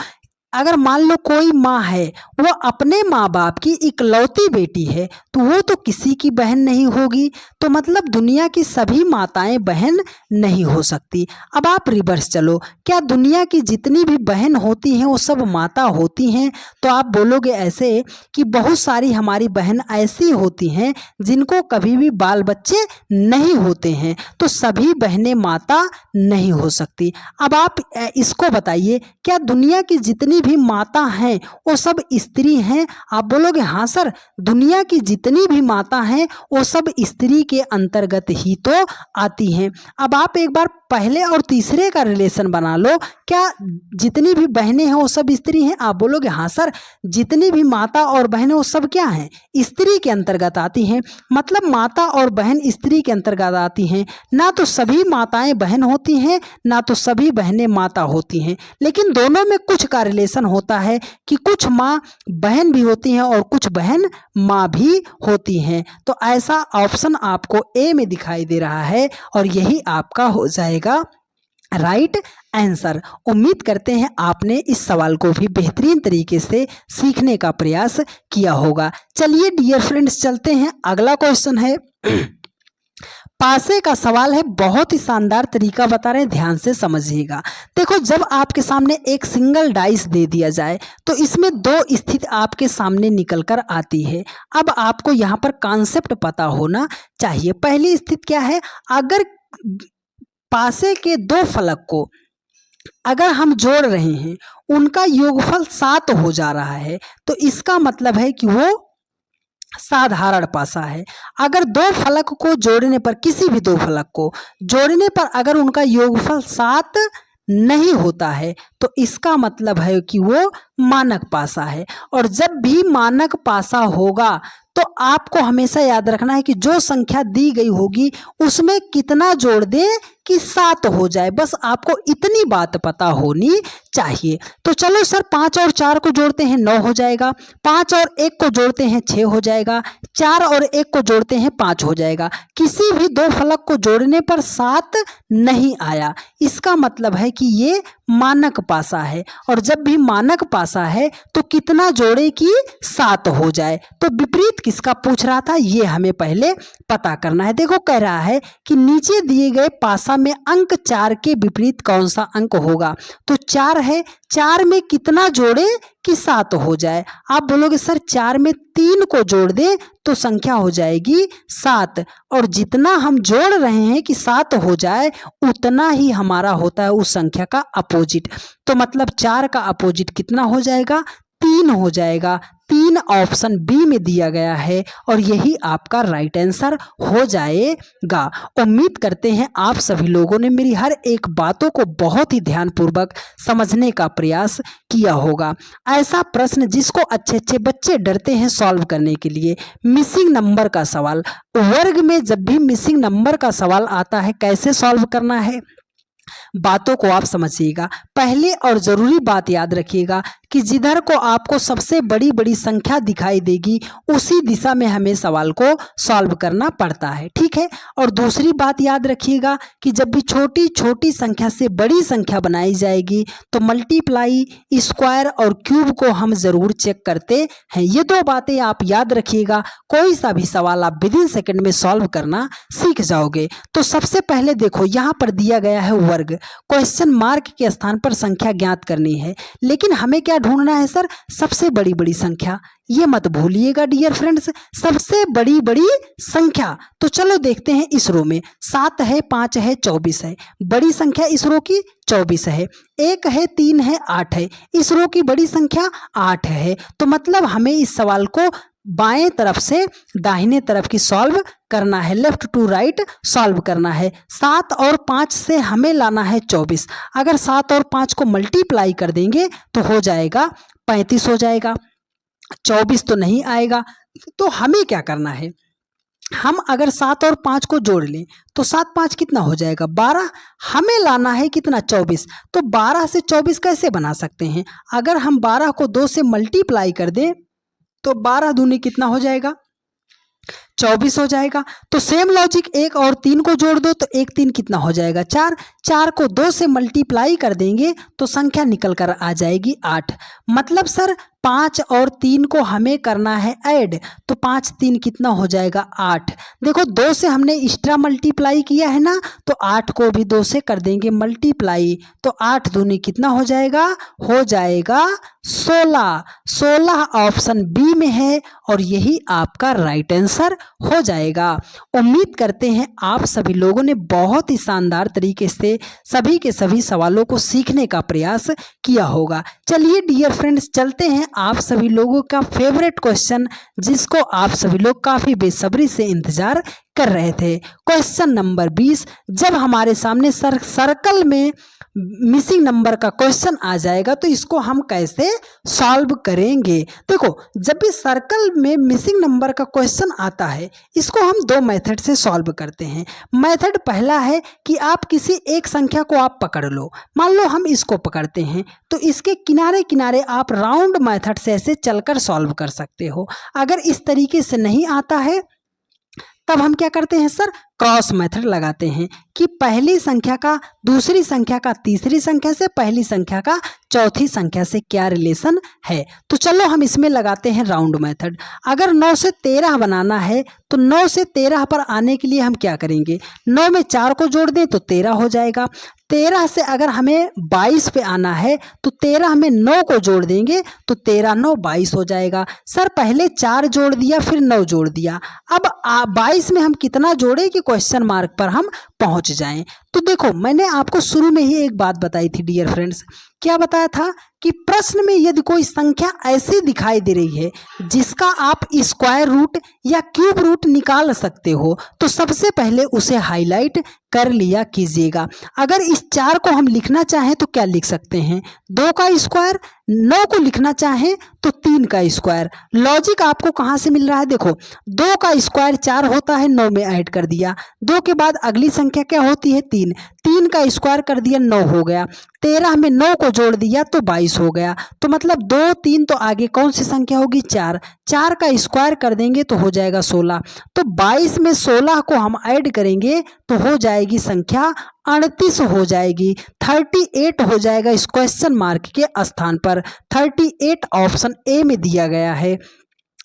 अगर मान लो कोई माँ है वो अपने माँ बाप की इकलौती बेटी है, तो वो तो किसी की बहन नहीं होगी, तो मतलब दुनिया की सभी माताएं बहन नहीं हो सकती। अब आप रिवर्स चलो, क्या दुनिया की जितनी भी बहन होती हैं वो सब माता होती हैं? तो आप बोलोगे ऐसे कि बहुत सारी हमारी बहन ऐसी होती हैं जिनको कभी भी बाल बच्चे नहीं होते हैं, तो सभी बहनें माता नहीं हो सकती। अब आप इसको बताइए क्या दुनिया की जितनी भी माता हैं वो सब स्त्री हैं? आप बोलोगे हाँ सर, दुनिया की जितनी भी माता हैं वो सब स्त्री के अंतर्गत ही तो आती हैं। अब आप एक बार पहले और तीसरे का रिलेशन बना लो, क्या जितनी भी बहनें हैं वो सब स्त्री हैं? आप बोलोगे हाँ सर, जितनी भी माता और बहनें वो सब क्या हैं, स्त्री के अंतर्गत आती हैं, मतलब माता और बहन स्त्री के अंतर्गत आती हैं। ना तो सभी माताएं बहन होती हैं, ना तो सभी बहनें माता होती हैं, लेकिन दोनों में कुछ का रिलेशन होता है कि कुछ माँ बहन भी होती हैं और कुछ बहन माँ भी होती हैं। तो ऐसा ऑप्शन आपको ए में दिखाई दे रहा है और यही आपका हो जाएगा राइट आंसर। उम्मीद करते हैं आपने इस सवाल को भी बेहतरीन तरीके से सीखने का प्रयास किया होगा। चलिए डियर फ्रेंड्स चलते हैं, अगला क्वेश्चन है पासे का सवाल है, बहुत ही शानदार तरीका बता रहे हैं, ध्यान से समझिएगा। देखो जब आपके सामने एक सिंगल डाइस दे दिया जाए तो इसमें दो स्थिति आपके सामने निकल कर आती है। अब आपको यहाँ पर कॉन्सेप्ट पता होना चाहिए। पहली स्थिति क्या है, अगर पासे के दो फलक को अगर हम जोड़ रहे हैं उनका योगफल 7 हो जा रहा है, तो इसका मतलब है कि वो साधारण पासा है। अगर दो फलक को जोड़ने पर, किसी भी दो फलक को जोड़ने पर अगर उनका योगफल 7 नहीं होता है, तो इसका मतलब है कि वो मानक पासा है। और जब भी मानक पासा होगा तो आपको हमेशा याद रखना है कि जो संख्या दी गई होगी उसमें कितना जोड़ दें कि 7 हो जाए, बस आपको इतनी बात पता होनी चाहिए। तो चलो सर 5 और 4 को जोड़ते हैं 9 हो जाएगा, 5 और 1 को जोड़ते हैं 6 हो जाएगा, 4 और 1 को जोड़ते हैं 5 हो जाएगा। किसी भी दो फलक को जोड़ने पर 7 नहीं आया, इसका मतलब है कि ये मानक पासा है। और जब भी मानक पासा है तो कितना जोड़े कि 7 हो जाए। तो विपरीत किसका पूछ रहा था, ये हमें पहले पता करना है। देखो कह रहा है कि नीचे दिए गए पासा में अंक 4 के विपरीत कौन सा अंक होगा। तो 4 है, 4 में कितना जोड़े कि 7 हो जाए। आप बोलोगे सर 4 में 3 को जोड़ दे तो संख्या हो जाएगी 7, और जितना हम जोड़ रहे हैं कि 7 हो जाए उतना ही हमारा होता है उस संख्या का अपोजिट। तो मतलब 4 का अपोजिट कितना हो जाएगा, 3 हो जाएगा। 3 ऑप्शन बी में दिया गया है और यही आपका राइट आंसर हो जाएगा। उम्मीद करते हैं आप सभी लोगों ने मेरी हर एक बातों को बहुत ही ध्यानपूर्वक समझने का प्रयास किया होगा। ऐसा प्रश्न जिसको अच्छे अच्छे बच्चे डरते हैं सॉल्व करने के लिए, मिसिंग नंबर का सवाल। वर्ग में जब भी मिसिंग नंबर का सवाल आता है कैसे सॉल्व करना है, बातों को आप समझिएगा। पहले और ज़रूरी बात याद रखिएगा कि जिधर को आपको सबसे बड़ी बड़ी संख्या दिखाई देगी उसी दिशा में हमें सवाल को सॉल्व करना पड़ता है, ठीक है। और दूसरी बात याद रखिएगा कि जब भी छोटी छोटी संख्या से बड़ी संख्या बनाई जाएगी तो मल्टीप्लाई, स्क्वायर और क्यूब को हम ज़रूर चेक करते हैं। ये दो बातें आप याद रखिएगा, कोई सा भी सवाल आप विदिन सेकंड में सॉल्व करना सीख जाओगे। तो सबसे पहले देखो यहाँ पर दिया गया है वर्ग, क्वेश्चन मार्क के स्थान पर संख्या ज्ञात करनी है, लेकिन हमें क्या ढूंढना है सर? सबसे बड़ी बड़ी संख्या। ये मत भूलिएगा डियर फ्रेंड्स, सबसे बड़ी बड़ी संख्या। तो चलो देखते हैं इस रो में 7 है, 5 है, 24 है। बड़ी संख्या इस रो की 24 है, 1 है, 3 है, 8 है। इस रो की बड़ी संख्या 8 है। तो मतलब हमें इस सवाल को बाएं तरफ से दाहिने तरफ की सॉल्व करना है, लेफ्ट टू राइट सॉल्व करना है। 7 और 5 से हमें लाना है 24। अगर 7 और 5 को मल्टीप्लाई कर देंगे तो हो जाएगा 35 हो जाएगा, 24 तो नहीं आएगा। तो हमें क्या करना है, हम अगर 7 और 5 को जोड़ लें तो 7 5 कितना हो जाएगा 12। हमें लाना है कितना 24। तो 12 से 24 कैसे बना सकते हैं? अगर हम 12 को 2 से मल्टीप्लाई कर दें तो 12 दूनी कितना हो जाएगा 24 हो जाएगा। तो सेम लॉजिक 1 और 3 को जोड़ दो तो 1 3 कितना हो जाएगा 4। 4 को 2 से मल्टीप्लाई कर देंगे तो संख्या निकल कर आ जाएगी 8। मतलब सर 5 और 3 को हमें करना है ऐड, तो 5 3 कितना हो जाएगा 8। देखो 2 से हमने एक्स्ट्रा मल्टीप्लाई किया है ना, तो 8 को भी 2 से कर देंगे मल्टीप्लाई, तो 8 दूनी कितना हो जाएगा 16। 16 ऑप्शन बी में है और यही आपका राइट आंसर हो जाएगा। उम्मीद करते हैं आप सभी लोगों ने बहुत ही शानदार तरीके से सभी के सभी सवालों को सीखने का प्रयास किया होगा। चलिए डियर फ्रेंड्स, चलते हैं आप सभी लोगों का फेवरेट क्वेश्चन, जिसको आप सभी लोग काफ़ी बेसब्री से इंतजार कर रहे थे। Question number 20। जब हमारे सामने सर्कल में मिसिंग नंबर का क्वेश्चन आ जाएगा तो इसको हम कैसे सॉल्व करेंगे? देखो, जब भी सर्कल में मिसिंग नंबर का क्वेश्चन आता है, इसको हम दो मेथड से सॉल्व करते हैं। मेथड पहला है कि आप किसी एक संख्या को आप पकड़ लो, मान लो हम इसको पकड़ते हैं, तो इसके किनारे किनारे आप राउंड मेथड से ऐसे चलकर सॉल्व कर सकते हो। अगर इस तरीके से नहीं आता है तब हम क्या करते हैं सर, क्रॉस मेथड लगाते हैं कि पहली संख्या का दूसरी संख्या का तीसरी संख्या से, पहली संख्या का चौथी संख्या से क्या रिलेशन है। तो चलो हम इसमें लगाते हैं राउंड मेथड। अगर 9 से 13 बनाना है तो 9 से 13 पर आने के लिए हम क्या करेंगे, 9 में 4 को जोड़ दें तो 13 हो जाएगा। 13 से अगर हमें 22 पे आना है तो 13 में 9 को जोड़ देंगे तो 13 9 22 हो जाएगा। सर पहले 4 जोड़ दिया फिर 9 जोड़ दिया, अब 22 में हम कितना जोड़े कि क्वेश्चन मार्क पर हम पहुंच जाएं। तो देखो, मैंने आपको शुरू में ही एक बात बताई थी डियर फ्रेंड्स। क्या बताया था कि प्रश्न में यदि कोई संख्या ऐसी दिखाई दे रही है जिसका आप स्क्वायर रूट या क्यूब रूट निकाल सकते हो, तो सबसे पहले उसे हाईलाइट कर लिया कीजिएगा। अगर इस 4 को हम लिखना चाहें तो क्या लिख सकते हैं, 2 का स्क्वायर। 9 को लिखना चाहें तो 3 का स्क्वायर। लॉजिक आपको कहाँ से मिल रहा है, देखो 2 का स्क्वायर 4 होता है, 9 में ऐड कर दिया। 2 के बाद अगली संख्या क्या होती है 3, 3 का स्क्वायर कर दिया 9 हो गया। 13 में 9 को जोड़ दिया तो 22 हो गया। तो मतलब 2 3 तो आगे कौन सी संख्या होगी 4, 4 का स्क्वायर कर देंगे तो हो जाएगा 16। तो 22 में 16 को हम ऐड करेंगे तो हो जाएगी संख्या 38 हो जाएगी, 38 हो जाएगा इस क्वेश्चन मार्क के स्थान पर। 38 ऑप्शन ए में दिया गया है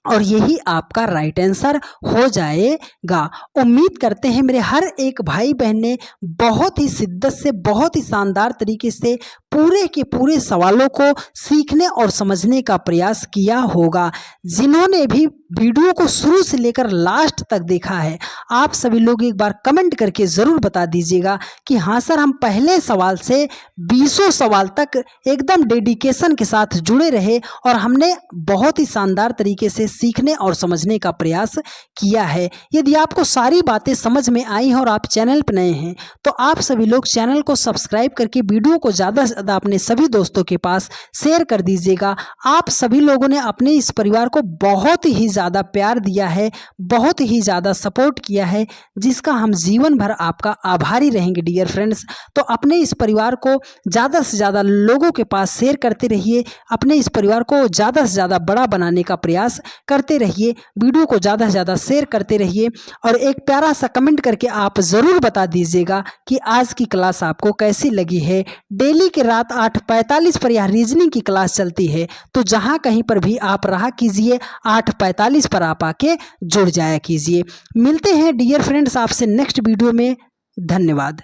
और यही आपका राइट आंसर हो जाएगा। उम्मीद करते हैं मेरे हर एक भाई बहन ने बहुत ही शिद्दत से, बहुत ही शानदार तरीके से पूरे के पूरे सवालों को सीखने और समझने का प्रयास किया होगा। जिन्होंने भी वीडियो को शुरू से लेकर लास्ट तक देखा है, आप सभी लोग एक बार कमेंट करके ज़रूर बता दीजिएगा कि हाँ सर, हम पहले सवाल से 20 सवाल तक एकदम डेडिकेशन के साथ जुड़े रहे और हमने बहुत ही शानदार तरीके से सीखने और समझने का प्रयास किया है। यदि आपको सारी बातें समझ में आई हैं और आप चैनल पर नए हैं तो आप सभी लोग चैनल को सब्सक्राइब करके वीडियो को ज़्यादा से ज़्यादा ज़्यादा अपने सभी दोस्तों के पास शेयर कर दीजिएगा। आप सभी लोगों ने अपने इस परिवार को बहुत ही ज़्यादा प्यार दिया है, बहुत ही ज़्यादा सपोर्ट किया है, जिसका हम जीवन भर आपका आभारी रहेंगे डियर फ्रेंड्स। तो अपने इस परिवार को ज़्यादा से ज़्यादा लोगों के पास शेयर करते रहिए, अपने इस परिवार को ज़्यादा से ज़्यादा बड़ा बनाने का प्रयास करते रहिए, वीडियो को ज़्यादा से ज़्यादा शेयर करते रहिए और एक प्यारा सा कमेंट करके आप ज़रूर बता दीजिएगा कि आज की क्लास आपको कैसी लगी है। डेली के रात 8:45 पर यह रीजनिंग की क्लास चलती है, तो जहाँ कहीं पर भी आप रहा कीजिए 8:45 पर आप आके जुड़ जाया कीजिए। मिलते हैं डियर फ्रेंड्स आपसे नेक्स्ट वीडियो में। धन्यवाद।